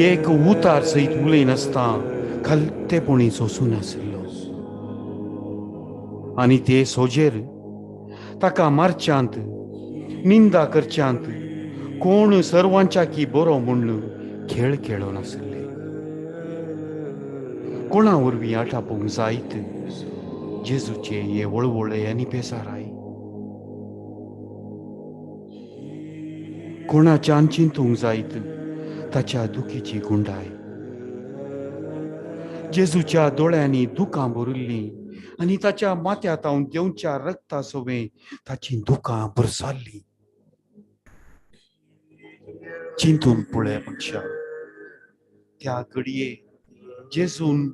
S6: एक उतार सयत उलयनासता खालतेपणी सोंसून आशिल्लो आनी ते सोजेर ताका मारच्यांत निंदा करच्यांत कोण सर्वांच्या की बरो म्हूण खेळ खेळो नाशिल्ले कोणा वरवीं आटापूंक जायत जेजूचे हे वळवळे आनी पेसाराय कोणाच्यान चिंतूंक जायत ताच्या दुखीची गुंडाय जेजूच्या दोळ्यांनी दुकां भरिल्लीं आनी ताच्या माथ्यात हांव देवच्या रक्ता सोबे ताची दुकां बरसाल्लीं चिंतून पळय मनशा, त्या घडये जेजून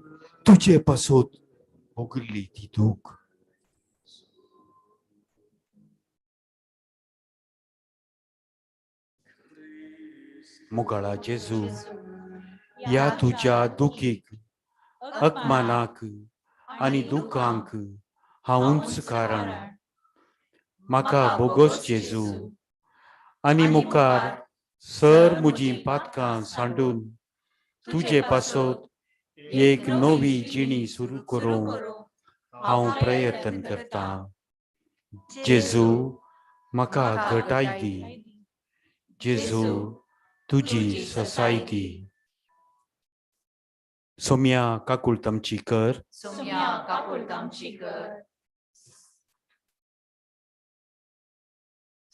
S6: तुझे पासोत भोगली ती दूख. मुगाळा जेजू, या तुझ्या दुखीक, अकमानाक आनी दुखांक हांवूच कारण. म्हाका बोगोस जेजू आनी मुखार सर म्हजी पातकां सांडून तुजे पासोत एक नवी जिणी सुरू करूंक हांव प्रयत्न करतां. जेजू, म्हाका घटाय दी. जेजू, तुजी ससाय दी. सोम्या काकुळतामची कर.
S4: सोम्या काकुळतामची कर.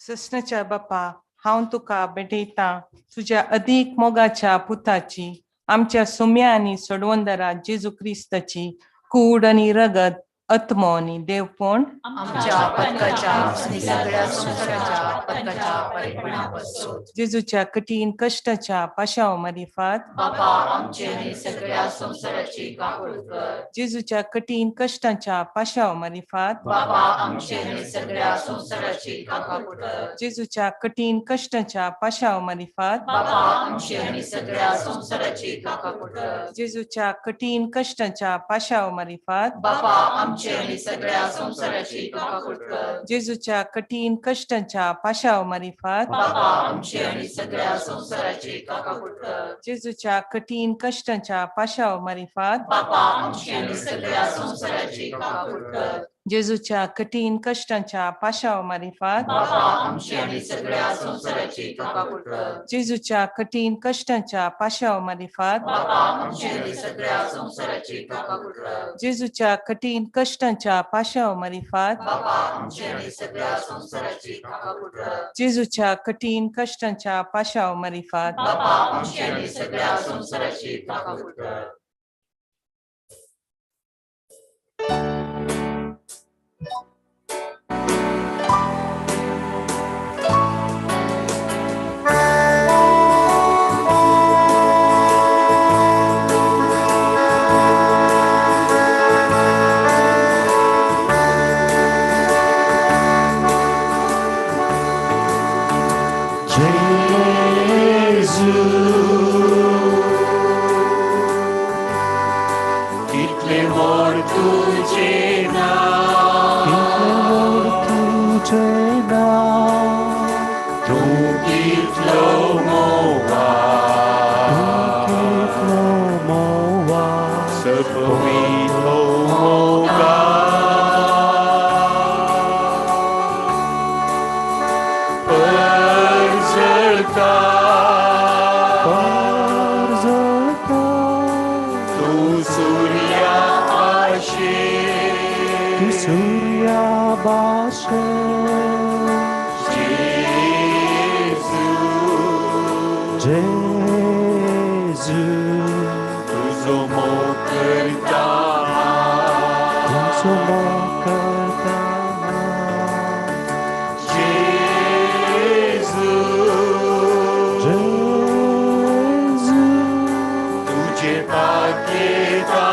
S5: सस्नाच्या बापा, हांव तुका भेटयतां तुझ्या अदीक मोगाच्या पुताची, आमच्या सोम्या आनी सोडवंदरा जेजू क्रिस्ताची कूड आनी रगत, आत्मो आनी देवपण
S4: आमच्या पतकाच्या आनी सगळ्या संसाराच्या पतकाच्या परिपणा पासून
S5: जेजूच्या कठीण कश्टाच्या पाशाव मारिफात
S4: बापा आमचे आनी सगळ्या संसाराची काकूळ कर.
S5: जेजूच्या कठीण कश्टाच्या पाशाव मारिफात
S4: बापा आमचे आनी सगळ्या संसाराची काकूळ कर.
S5: जेजूच्या कठीण कश्टाच्या पाशाव मारिफात
S4: बापा आमचे आनी सगळ्या संसाराची काकूळ कर.
S5: जेजूच्या कठीण कश्टाच्या पाशाव मारिफात
S4: बापा आमचे आनी सगळ्या संसाराची काकूळ कर.
S5: जेजूच्या कठीण कश्टाच्या पाशाव मारिफात
S4: बापा आमचे आनी सगळ्या संसाराची काकूळ कर.
S5: जेजूच्या कठीण कश्टाच्या पाशाव मारिफात
S4: बापा आमचे आनी सगळ्या संसाराची काकूळ कर.
S5: जेजूच्या कठीण कश्टाच्या पाशाव मारिफात
S4: बापा आमचे आनी सगळ्या संसाराची काकूळ कर.
S5: जेजूच्या कठीण कश्टाच्या पाशाव मारिफात
S4: बापा आमचे आनी सगळ्या संसाराची काकूळ कर.
S5: जेजूच्या कठीण कश्टाच्या पाशाव मारिफात
S4: बापा आमचे आनी सगळ्या संसाराची काकूळ कर.
S5: जेजूच्या कठीण कश्टाच्या पाशाव मारिफात
S4: बापा आमचे आनी सगळ्या संसाराची काकूळ कर.
S6: कितले व्हड तुजें नांव, तूं कितलो मोवान, सोपविलो मोगान, परजळटा तूं सूर्या भाशे, जेजू, तुजो मोग करता, जेजू, तुजे पाकेता,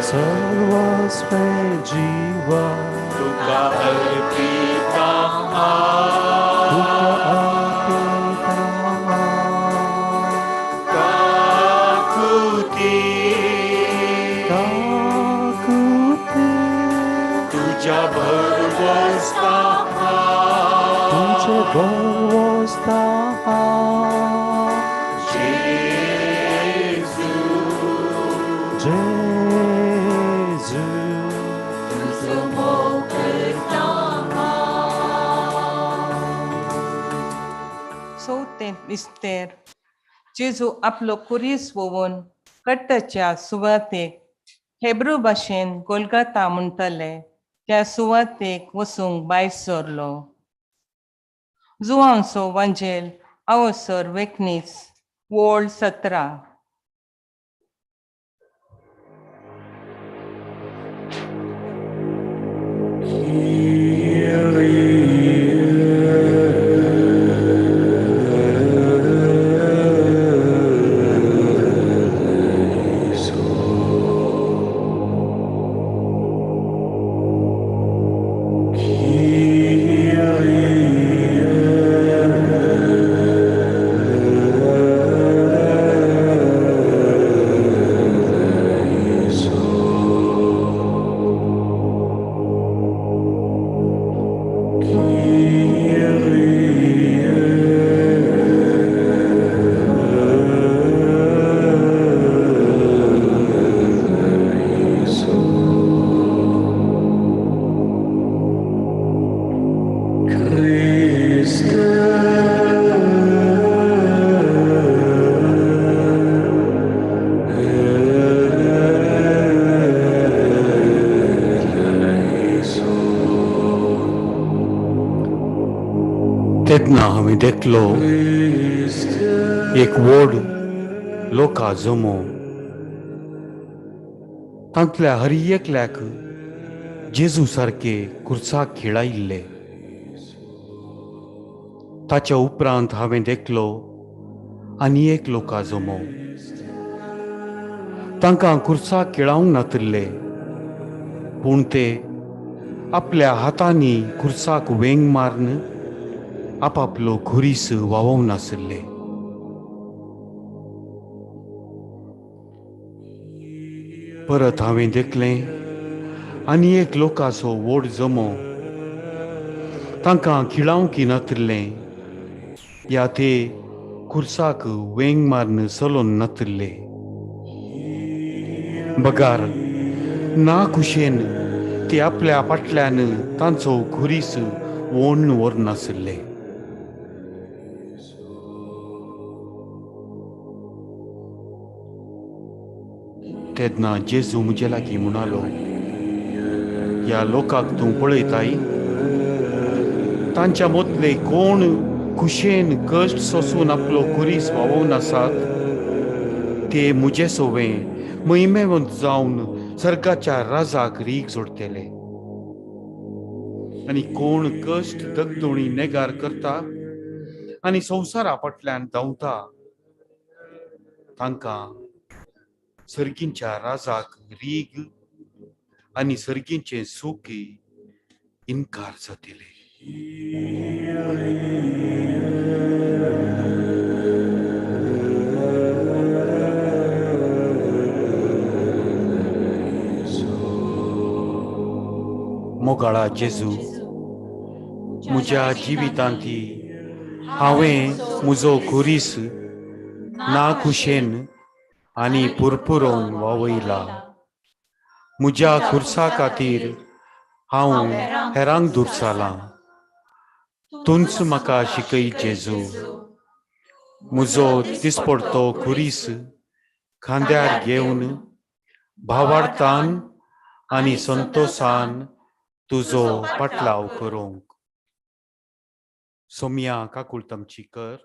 S6: सर्वस्वे जीव, तुका अर्पिता, काकुती, तुझ्या भरवस्ता,
S5: विस्तेर जेजू आपलो कुरीस वोवून कट्टाच्या सुवातेक हेब्रू भाशेन गोलगाता म्हणटले त्या सुवातेक वसूंक भायर सरलो. जुआंवचो वांजेल अवसर वेकनीस वोळ 17.
S6: तेन्ना हांवें देखलो एक व्हड लोका जमो तांतल्या हर एकल्याक जेजू सारके कुर्साक खिळायिल्ले. ताच्या उपरांत हांवें देखलो आनी एक लोका जमो तांकां कुर्साक खिळावंक नातल्ले, पूण ते आपल्या हातांनी कुर्साक वेंग मारून आपापलो खुरीस व्हांवोवन नासले. परत हांवें देखलें आनी एक लोकाचो व्हड जमो तांकां खिळावंक नातल्लें या ते कुर्साक वेंग मारून चलोन नातल्ले. बगार ना खुशेन ते आपल्या फाटल्यान तांचो खुरीस वोवन व्हरून नासले. तेन्ना जेजू म्हजे लागीं म्हणालो, ह्या लोकांक तूं पळयताय? तांच्या मदले कोण खुशेन कश्ट सोंसून आपलो खुरीस व्हांवोवन आसात ते म्हजे सोवें महिमेवंत जावन सर्गाच्या राजाक रीग जोडटले. आनी कोण कश्ट दगदोळी नेगार करता आनी संवसारा फाटल्यान धांवता तांकां सर्गींच्या राजाक रीग आनी सर्गींचे सूख इन्कार जातले. मोगाळा जेजू, म्हज्या जिवितांती हांवें म्हजो खुरीस ना खुशेन आनी पुरपुरोन वावयला. म्हज्या खुर्सा खातीर हांव हेरांक दुरसालां. तूंच म्हाका शिकय जेजू. म्हजो दिसपडटो खुरीस खांद्यार घेवन भावार्थान आनी संतोशान तुजो पाटलाव करूंक. सोम्या काकुळतामची कर.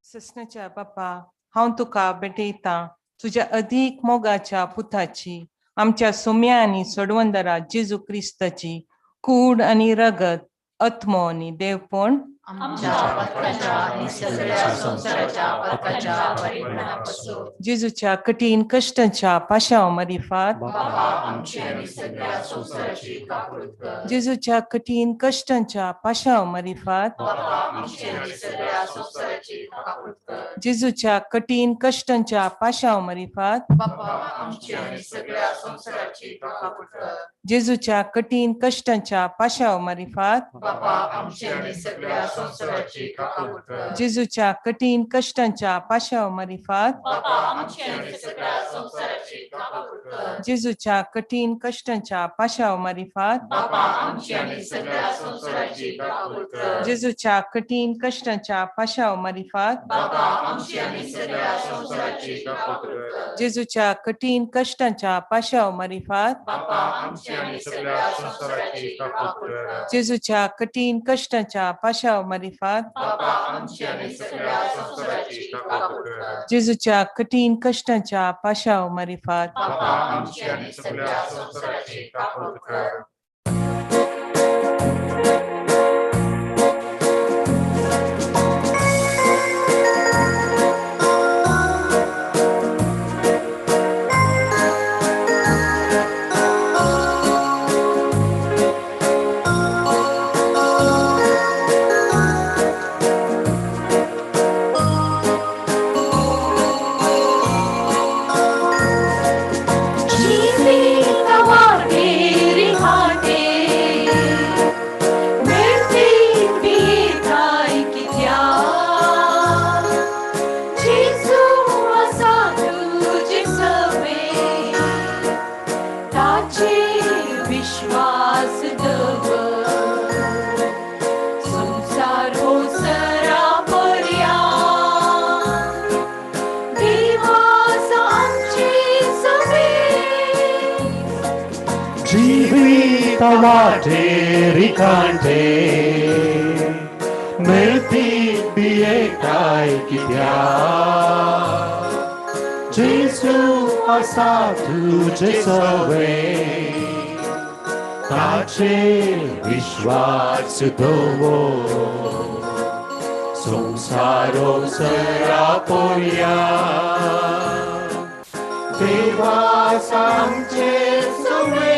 S5: सस्नाच्या बापा, हांव तुका भेटयतां तुज्या अदीक मोगाच्या पुताची, आमच्या सोम्या आनी सोडवंदरा जेजू क्रिस्ताची कूड आनी रगत, आत्मो आनी देवपण
S4: आमच्या पत्काच्या आनी सगळ्या संवसाराच्या पत्काच्या परिणामापासून
S5: जेजूच्या कठीण कश्टांच्या पाशाव मरिफात
S4: बापा आमची आनी सगळ्या संवसाराची काकूळ कर.
S5: जेजूच्या कठीण कश्टांच्या पाशाव मरिफात
S4: बापा आमची आनी सगळ्या संवसाराची काकूळ कर.
S5: जेजूच्या कठीण कश्टांच्या पाशाव मरिफात
S4: बापा आमची आनी सगळ्या संवसाराची काकूळ कर.
S5: जेजूच्या कठीण कश्टांच्या पाशाव मरिफात
S4: बापा आमची आनी सगळ्या संवसाराची काकूळ कर.
S5: जेजूच्या कठीण कश्टांच्या पाशाव मरिफात
S4: बापा आमची आनी सगळ्या संवसाराची काकूळ कर.
S5: जेजूच्या कठीण कश्टांच्या पाशाव मरिफात
S4: बापा आमची आनी सगळ्या संवसाराची काकूळ कर.
S5: जेजूच्या कठीण कश्टांच्या पाशाव मरिफात
S4: बापा आमची आनी सगळ्या संवसाराची काकूळ कर.
S5: जेजूच्या कठीण कश्टांच्या पाशाव मरिफात
S4: बापा आमची आनी सगळ्या संवसाराची काकूळ कर.
S5: जेजूच्या कठीण कश्टांच्या पाशाव मरिफात
S4: बापा आमची आनी सगळ्या संवसाराची काकूळ कर.
S5: जेजूच्या कठीण कश्टांच्या पाशाव मरिफात
S4: बापा आमची आनी सगळ्या संवसाराची काकूळ कर.
S2: जीवित मार्गे रिहा
S6: tawaterikante melti bietai kitia Jesu asatu jesove tache vishwas dovo Samsaro saraporia Deva samche sove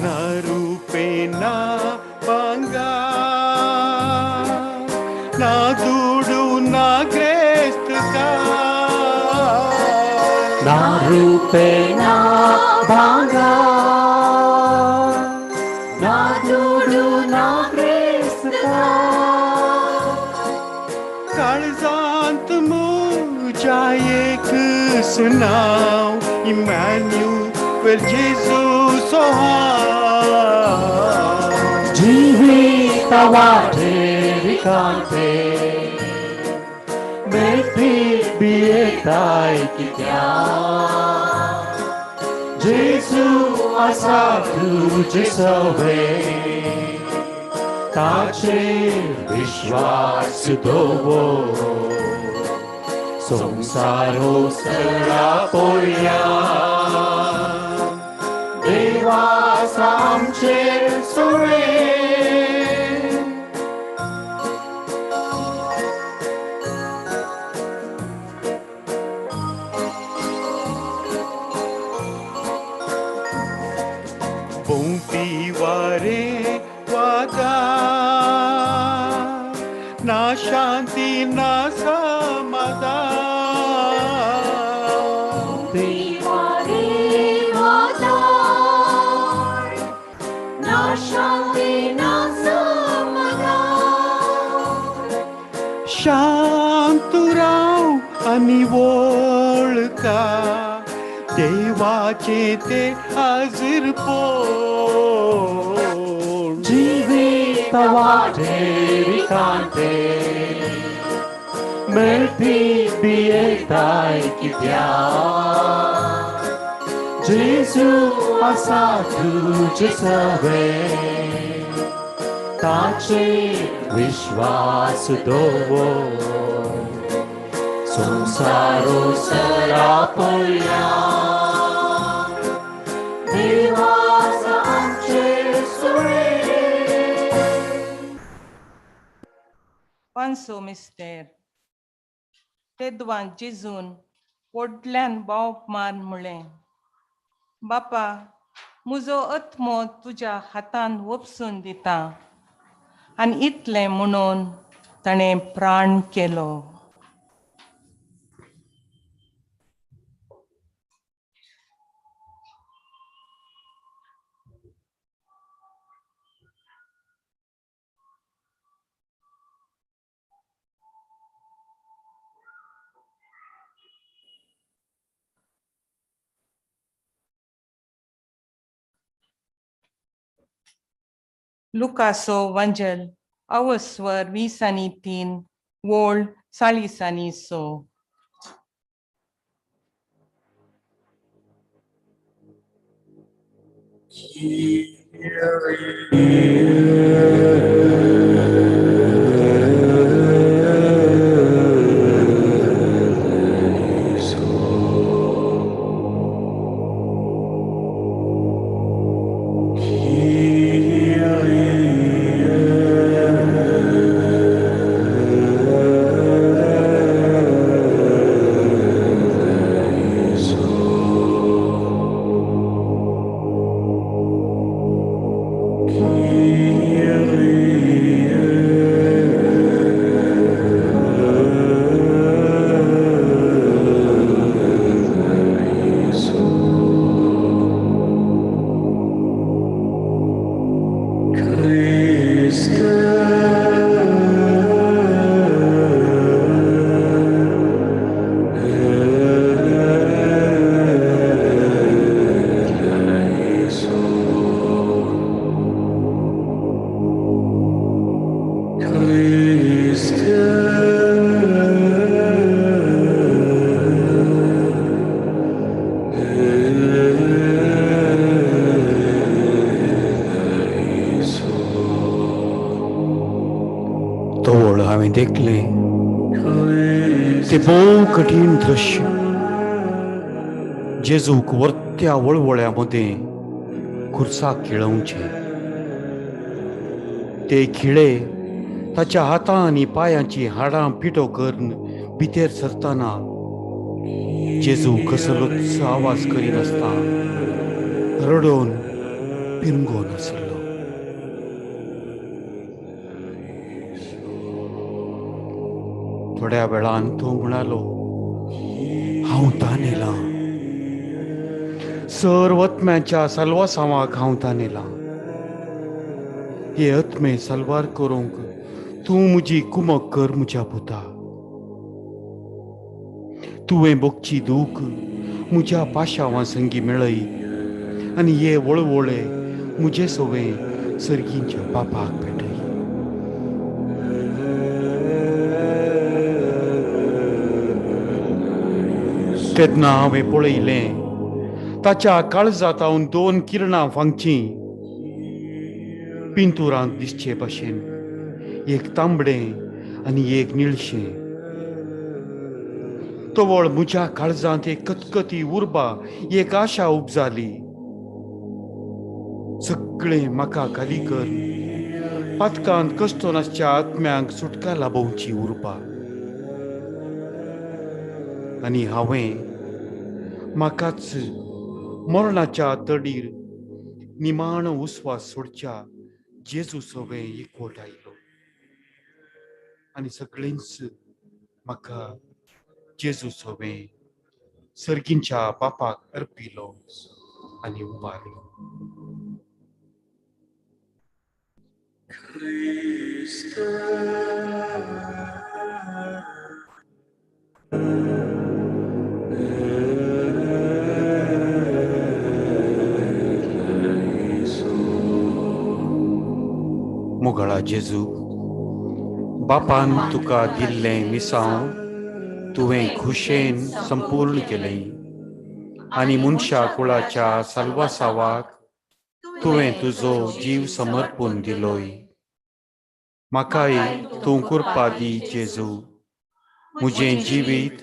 S6: Narupe na banga Na dudu na grestka Na rupe na banga Na dudu na grestka Karzant muja ek sunao Emmanuel Jesus Jivita vaterikante Melti bietai kitia Jesu asatu jesove Tache vishwas dovo Samsaro sarapoya Deva samche sore Bunti ware waga Na shanti na samadhan शांतुराव आणि ओळखा देवाचे ते हाजीर पोळ जीवित वाटेरिकांते melti bietai kitia Jesu asatu jesave Tache vishwas dovo Samsaro sarapoya Deva samche sore
S5: Panso mister तेदवान जेजून व्हडल्यान बावप मार म्हळें बापा म्हजो आत्मो तुज्या हातान वपसून दिता आनी इतलें म्हणून ताणें प्राण केलो Lucaso Vangel, Awaswar Visanitin, Wol Salisaniso.
S6: Kyrie देखलें ते भोव कठीण दृश्य. जेजूक वरत्या वळवळ्यामध्ये खुर्साक खिळवचे. ते खिळे ताच्या हातां आनी पांयाची हाडां पिठो करून भितर सरतना जेजू कसलोच आवाज करिनासतना रडोन पिंगोन आसलो. थोड्या वेळान तो म्हणालो, हांव तानेलां. सर वतम्याच्या साल्वासावाक हांव तानेलां. हे आत्मे साल्वार करूंक तूं म्हजी कुमक कर म्हज्या पुता. तुवें बोगची दूख म्हज्या पाशावां संगी मेळय आनी हे वळवळे म्हजे सोवे सर्गींच्या बापाक भेटय. तेन्ना हांवें पळयलें ताच्या काळजांतावन 2 किरणां फांगचीं पिंतुरांत दिसचे भाशेन, एक तांबडें आनी एक निळशें. तोवळ म्हज्या काळजांत एक कतकती उर्बा, एक आशा उपजाली. सगळें म्हाका खाली कर, पातकांत कश्टोनासच्या आत्म्यांक सुटका लाभोवची उर्बा. आनी हांवें म्हाकाच मरणाच्या तडीर निमाण उस्वास सोडच्या जेजू सोबे एकवट आयलो. आनी सगळेंच म्हाका जेजू सोबे सर्गींच्या बापाक अर्पिलो आनी उबारलो. मोगळा जेजू, बापान तुका दिल्लें मिसांव तुवें खुशेन संपूर्ण केलें आनी मनशा कुळाच्या साल्वासावाक तुवें तुजो जीव समर्पून दिलोय. म्हाकाय तूं कृपा दी जेजू. म्हजें जिवीत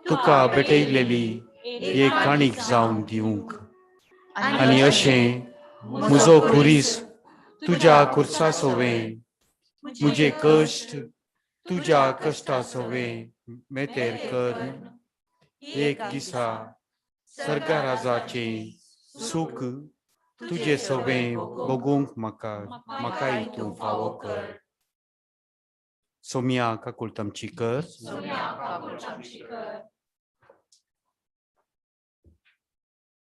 S6: तुका भेटयलेली एक काणीक जावन दिवंक आनी अशें म्हजो खुरीस तुज्या खुर्सा सोवें, म्हजे कश्ट तुज्या कश्टा सोवें मेतेर कर. एक दिसा सर्गाराजाचें सूख तुजे सोवें भोगूंक म्हाकाय तूं फावो कर. सोम्या काकुळतामची कर.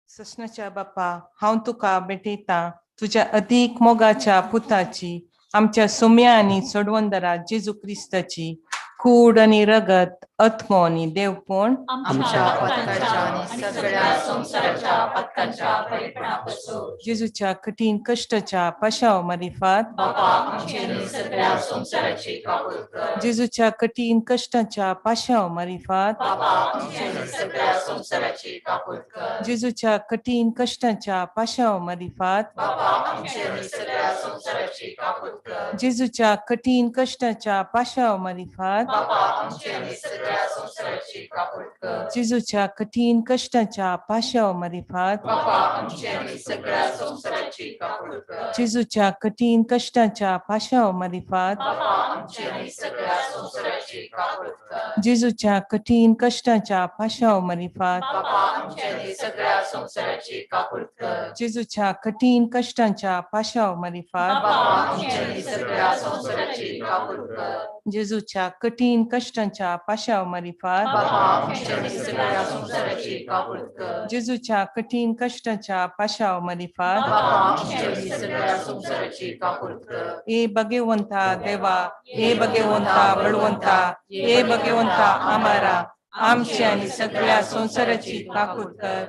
S5: सस्नाच्या बापा, हांव तुका भेटयतां तुज्या अदीक मोगाच्या पुताची, आमच्या सोम्या आनी सोडवंदरा जेजू क्रिस्ताची कूड आनी रगत, आत्मो आनी देवपण
S4: आमच्या पतकाच्या आनी सगळ्या संसाराच्या पतकाच्या परिपणापासून
S5: जेजूच्या कठीण कश्टाच्या पाशाव मारिफात
S4: बापा आमचे आनी सगळ्या संसाराची काबूल कर.
S5: जेजूच्या कठीण कश्टाच्या पाशाव मारिफात
S4: बापा आमचे आनी सगळ्या संसाराची काबूल कर.
S5: जेजूच्या कठीण कश्टाच्या पाशाव मारिफात
S4: बापा आमचे आनी सगळ्या संसाराची काबूल कर.
S5: जेजूच्या कठीण कश्टाच्या पाशाव मारिफात
S4: बापा आमचे आनी सगळ्या संसाराची काबूल कर.
S5: जेजूच्या कठीण कश्टाच्या पाशाव मारिफात
S4: बापा आमचे आनी सगळ्या संसाराची काबूल कर.
S5: जेजूच्या कठीण कश्टाच्या पाशाव मारिफात
S4: बापा आमचे आनी सगळ्या संसाराची काबूल कर.
S5: जेजूच्या कठीण कश्टाच्या पाशाव मारिफात
S4: बापा आमचे आनी सगळ्या संसाराची काबूल कर.
S5: जेजूच्या कठीण कश्टाच्या पाशाव मारिफात
S4: बापा आमचे आनी सगळ्या संसाराची काबूल कर.
S5: जेजूच्या कठीण कश्टाच्या पाशाव मारिफात
S4: बापा आमचे आनी सगळ्या संसाराची काबूल कर.
S5: जेजूच्या कठीण कश्टाच्या पाशाव मारिफात
S4: बापा आमचे आनी सगळ्या संसाराची काबूल कर.
S5: ए भगवंता देवा, ए भगवंता बळवंता, ए भगवंता आमारा, आमची आनी सगळ्या संसाराची काकूट कर.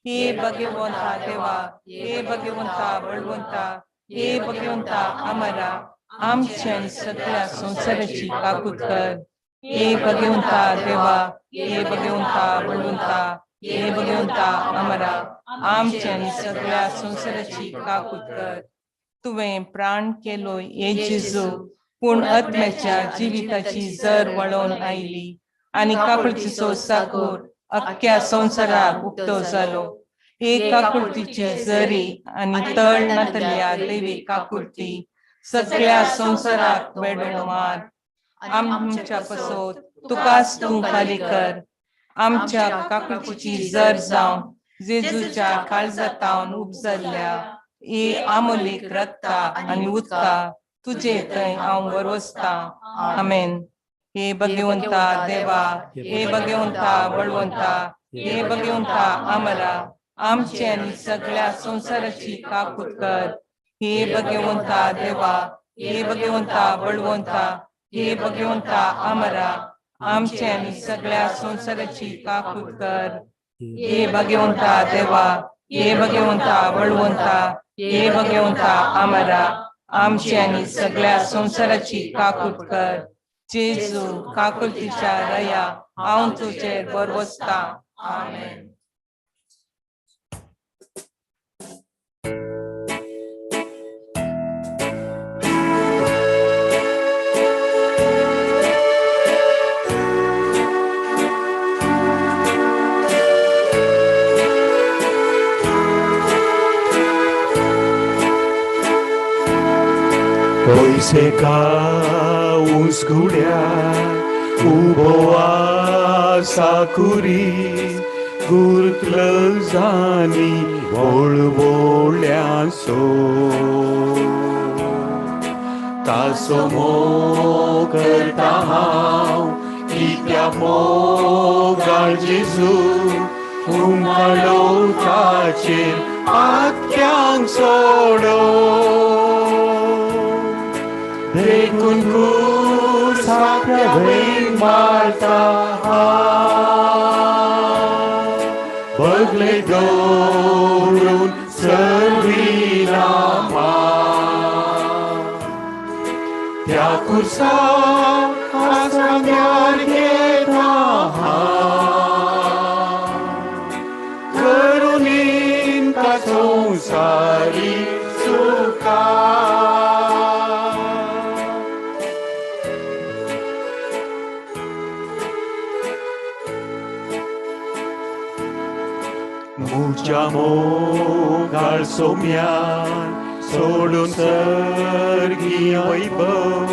S5: हे भगवंता देवा, हे भगवंता बळवंता, हे भगवंता आमारा, आमची आनी सगळ्या संसाराची काकूट कर. हे भगवंता देवा, हे भगवंता बळवंता, हे भगवंता आमारा, आमची आनी सगळ्या संसाराची काकूट कर. तुवें प्राण केलोय ए जेजू, पूण आत्म्याच्या जिविताची जर वळोवन आयली आनी काकुळतीचो साकोर अख्ख्या संवसाराक उक्तो जालो. एक काकुळतीची जरी आनी तळ नातल्या दैवी काकुळती सगळ्या संवसाराक वेडो मार. आमच्या पसोत तुकाच तूं खाली कर. आमच्या काकुळतीची जर जावन जेजूच्या काळजातावन उपजल्ल्या ही आमोलीक रक्ता आनी उदका तुजे थंय हांव वरवसता. आमेन. हे भगवंता देवा, हे भगवंता बळवंता, हे भगवंता आमरा, आमची आनी सगळ्या संवसाराची काकूट कर. हे भगवंता देवा, हे भगवंता बळवंता, हे भगवंता आमरा, आमची आनी सगळ्या संवसाराची काकूट कर. हे भगवंता देवा, हे भगवंता बळवंता, हे भगवंता आमरा, आमची आनी सगळ्या संवसाराची काकूट कर. जेजू काकुळतीच्या रया हांव तुजेर बरवसता. आमेन.
S6: Hoy usgulia uboa sakuri gurtlazani volvolyanso tasomo karta hav kitya mogal Jesu umalo tachir akyang sodo देखून क्रूस हाकवेन मारता बगले दौरून सर्वीना त्या कुर्सा आसाम्यार घेता करुणीन का संसारी सुखा Mucha mogal somian सोडून सर्गी वैभव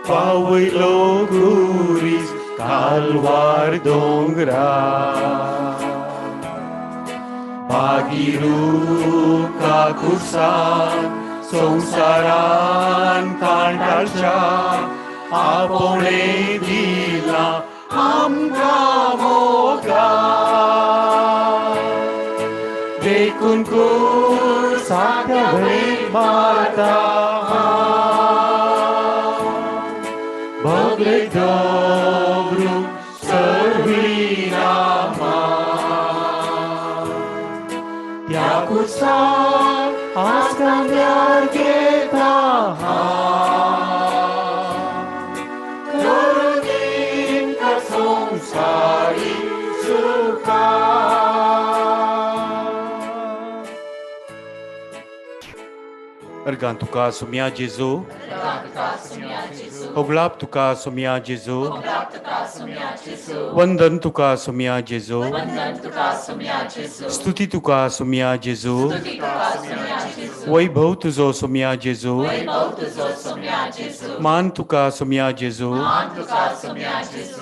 S6: पावयलो गुरीस कालवार दोंगरा भागीरूका कुर्सान संसारान कांटाळच्या आपणे दिला आमकां मोगाळ देखून कुर्साच्या वैर मारता भगले dobru सर्वीनामा त्या कुर्सान आस्कांद्यार घेता करुणीन का संसारी सुखा Ergan tuka sumia Jesu, Oglap tuka sumia Jesu, Vandan tuka sumia Jesu, Stuti tuka sumia Jesu, Vaibhav tuzo sumia Jesu, Man tuka sumia Jesu,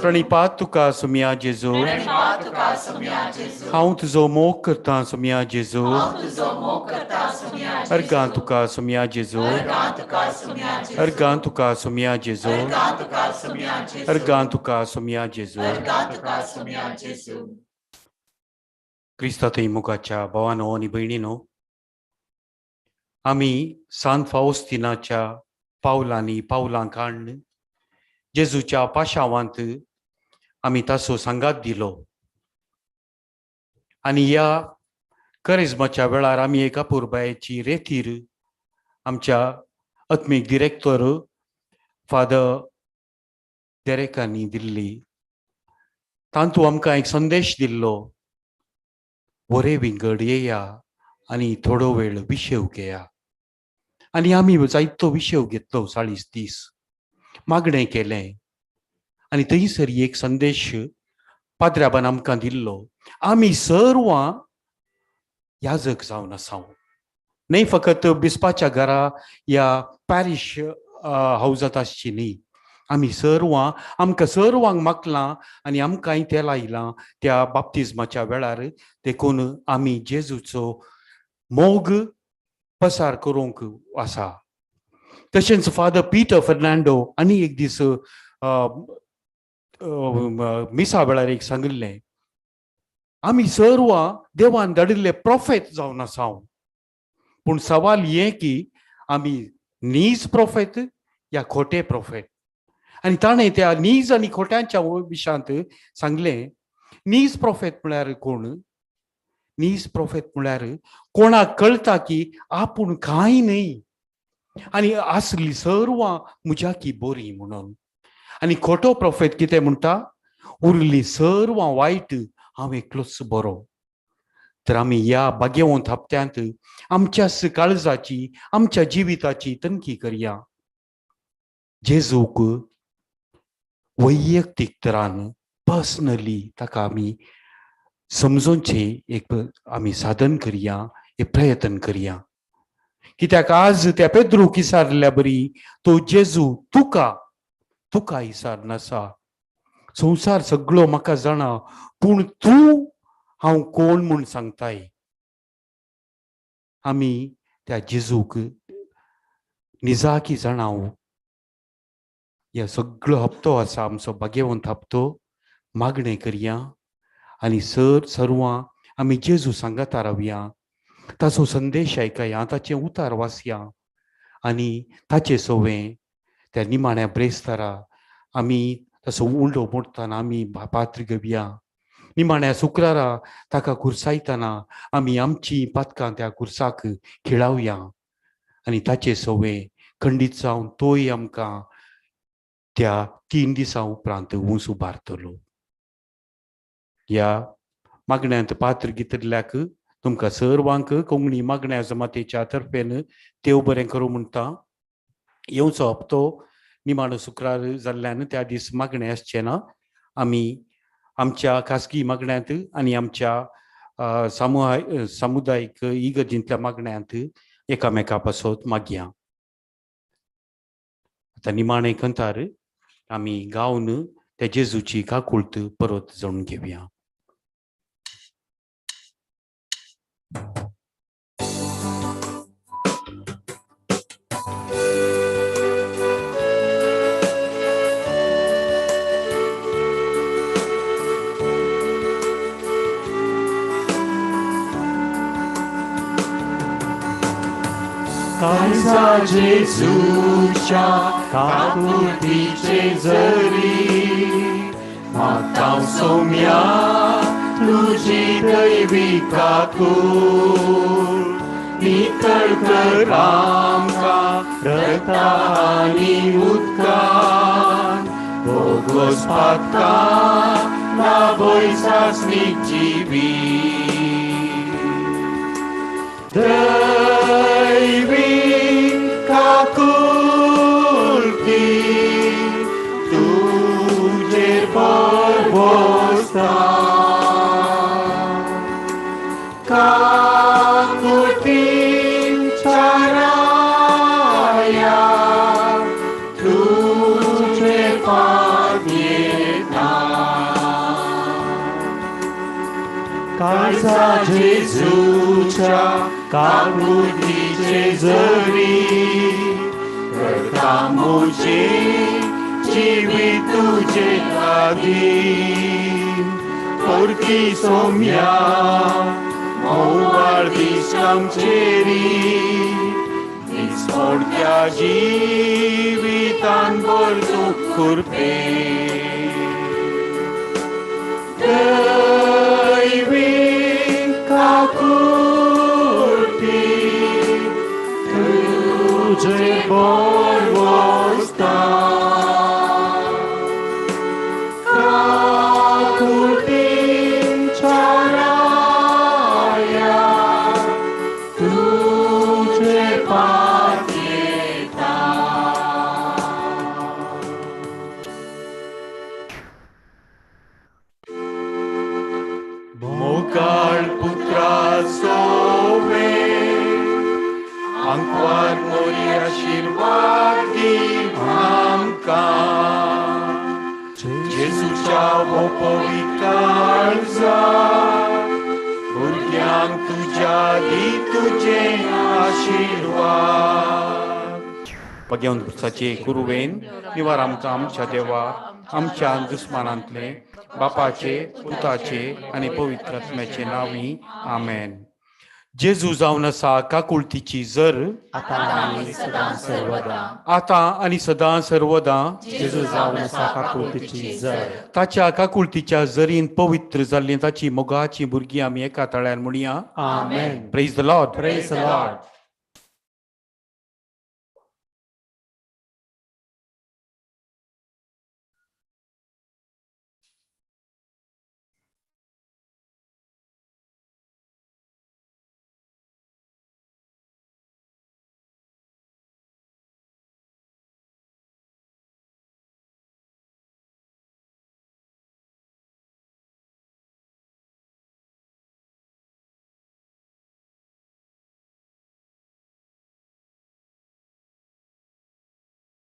S6: Pranipat tuka sumia Jesu, Haun tuzo mok karta sumia Jesu, Ergan tuka sumia Jesu, Ergan tuka sumia Jesu, Ergan tuka sumia Jesu, Kristatai मुगाच्या भावानो आणि बहिणीनो, आम्ही San फाउस्तिनाच्या पावलांनी पावलां काढून जेजूच्या पाशावांत आम्ही तासो सांगात दिलो आणि या करिज्माच्या वेळार आम्ही एका पुरबायेची रेतीर आमच्या आत्मीक डिरेक्टर फादर देरेकांनी दिल्ली. तांतू आमकां एक संदेश दिल्लो, वरे विंगड येया आनी थोडो वेळ विशेव घेया. आनी आमी जायतो विशेव घेतलो 40 दीस. मागणें केलें आनी थंयसर एक संदेश पाद्र्याबान आमकां दिल्लो, आमी सर्वां याजक जावन आसात. नाही फकत बिस्पाच्या घरा या पॅरिश हावजात आसची न्ही, आमी सर्वां, आमकां सर्वांक मागलां आनी आमकांय तें लायलां त्या बाप्तिजमाच्या वेळार देखून आमी जेजूचो मोग पसार करूंक आसा. तशेंच फादर पीटर फर्नांडो आनी एक दीस मिसा वेळार एक सांगिल्लें, आमी सर्वां देवान धाडिल्ले प्रॉफेट जावन आसात. पूण सवाल हें की आमी नीज प्रॉफेट या खोटे प्रॉफेट. आनी ताणें त्या नीज आनी खोट्यांच्या विशयांत सांगलें, नीज प्रॉफेट म्हळ्यार कोण? नीज प्रॉफेट म्हळ्यार कोणाक कळटा की आपूण कांय न्हय आनी आसली सर्वां म्हज्याकी बरी म्हणून. आनी खोटो प्रॉफेट कितें म्हणटा? उरली सर्वां वायट, हांव एकलोच बरो. तर आमी ह्या भाग्यवंत हप्त्यांत आमच्याच काळजाची, आमच्या जिविताची तनखी करया. जेजूक वैयक्तीक तरान पर्सनली ताका आमी समजोवचें एक आमी साधन करया, एक प्रयत्न करया. कित्याक आज त्या पेद्रूक विचारल्या बरी, तो जेजू तुका विचार नासा. संवसार सगळो म्हाका जाणा, पूण तूं हांव कोण म्हूण सांगताय. आमी त्या जेजूक निजाकी जाणाव. ह्या सगळो हप्तो आसा आमचो भाग्यवंत हप्तो, मागणें करया आनी सर्वां आमी जेजू सांगाता रावया. ताचो संदेश आयकया, ताचें उतार वाचया आनी ताचे सोवें त्या निमाण्या ब्रेस्तारा आमी ताचो उंडो मोडटाना आमी पात्र घेवया. निमाण्या शुक्रारा ताका खुर्सायतना आमी आमची पातकां त्या खुर्साक खिळावया आनी ताचे सोवें खंडीत जावन तोय आमकां त्या 3 दिसां उपरांत उंच उबारतलो. ह्या मागण्यांत पात्र गितरल्याक तुमकां सर्वांक कोंकणी मागण्या जमातेच्या तर्फेन देव बरें करूं म्हणटा. येवचो हप्तो निमाणो शुक्रार जाल्ल्यान त्या दीस मागणें आसचें ना. आमी आमच्या खासगी मागण्यांत आनी आमच्या सामुदायीक इगर्जींतल्या मागण्यांत एकामेका पासत मागया. आतां निमाणें कंतार आमी गावन त्या जेजूची काकुळट परत जाणून घेवया.
S3: काळजा जेजूच्या काकुळटीचे जरी मागता सौम्या तुजी दैवी काकूळ. नितळ कर आमकां रगता आनी उदकान, भोगोस पातकां लाभय सासणीक जिवी. दैवी काकुळटी तुजेर बसता, काकुळटी चाराया तुजे पाद येता. काळजा जेजूच्या काकुळटीचे जरी करता मोजे जिवीत तुजे लागीं. परती सौम्या मोवाळ दीस आमचेरी, दिसपडट्या जिवितान भर दूख करपे. दैवी काकुळटी तुजे बोल वसता, काकुळटीन चाराया तुजे पाद येता.
S6: सोवे आंकवार मोरी आशीर्वाद दी आमकां जेजूच्या वो पवित्र काळजा भुरग्यांक तुज्या दी तुझे आशीर्वाद भगवंत पुरुषाचे गुरुवेन निवार आमकां आमच्या देवा आमच्या दुस्मानांतले बापाचे पुताचे आनी पवित्र आत्म्याचे नांवी आमेन. जेजू जावन आसा काकुळतीची जर
S7: आता आणि सदां सर्वदा
S6: आतां आनी सदां सर्वदां
S7: जेजू जावन आसा काकुळतीची जर
S6: ताच्या काकुळतीच्या जरीन पवित्र जाल्ली ताची मोगाची भुरगीं आमी एका तळ्यार म्हणया.
S7: Amen.
S6: Praise the Lord.
S7: Praise the Lord.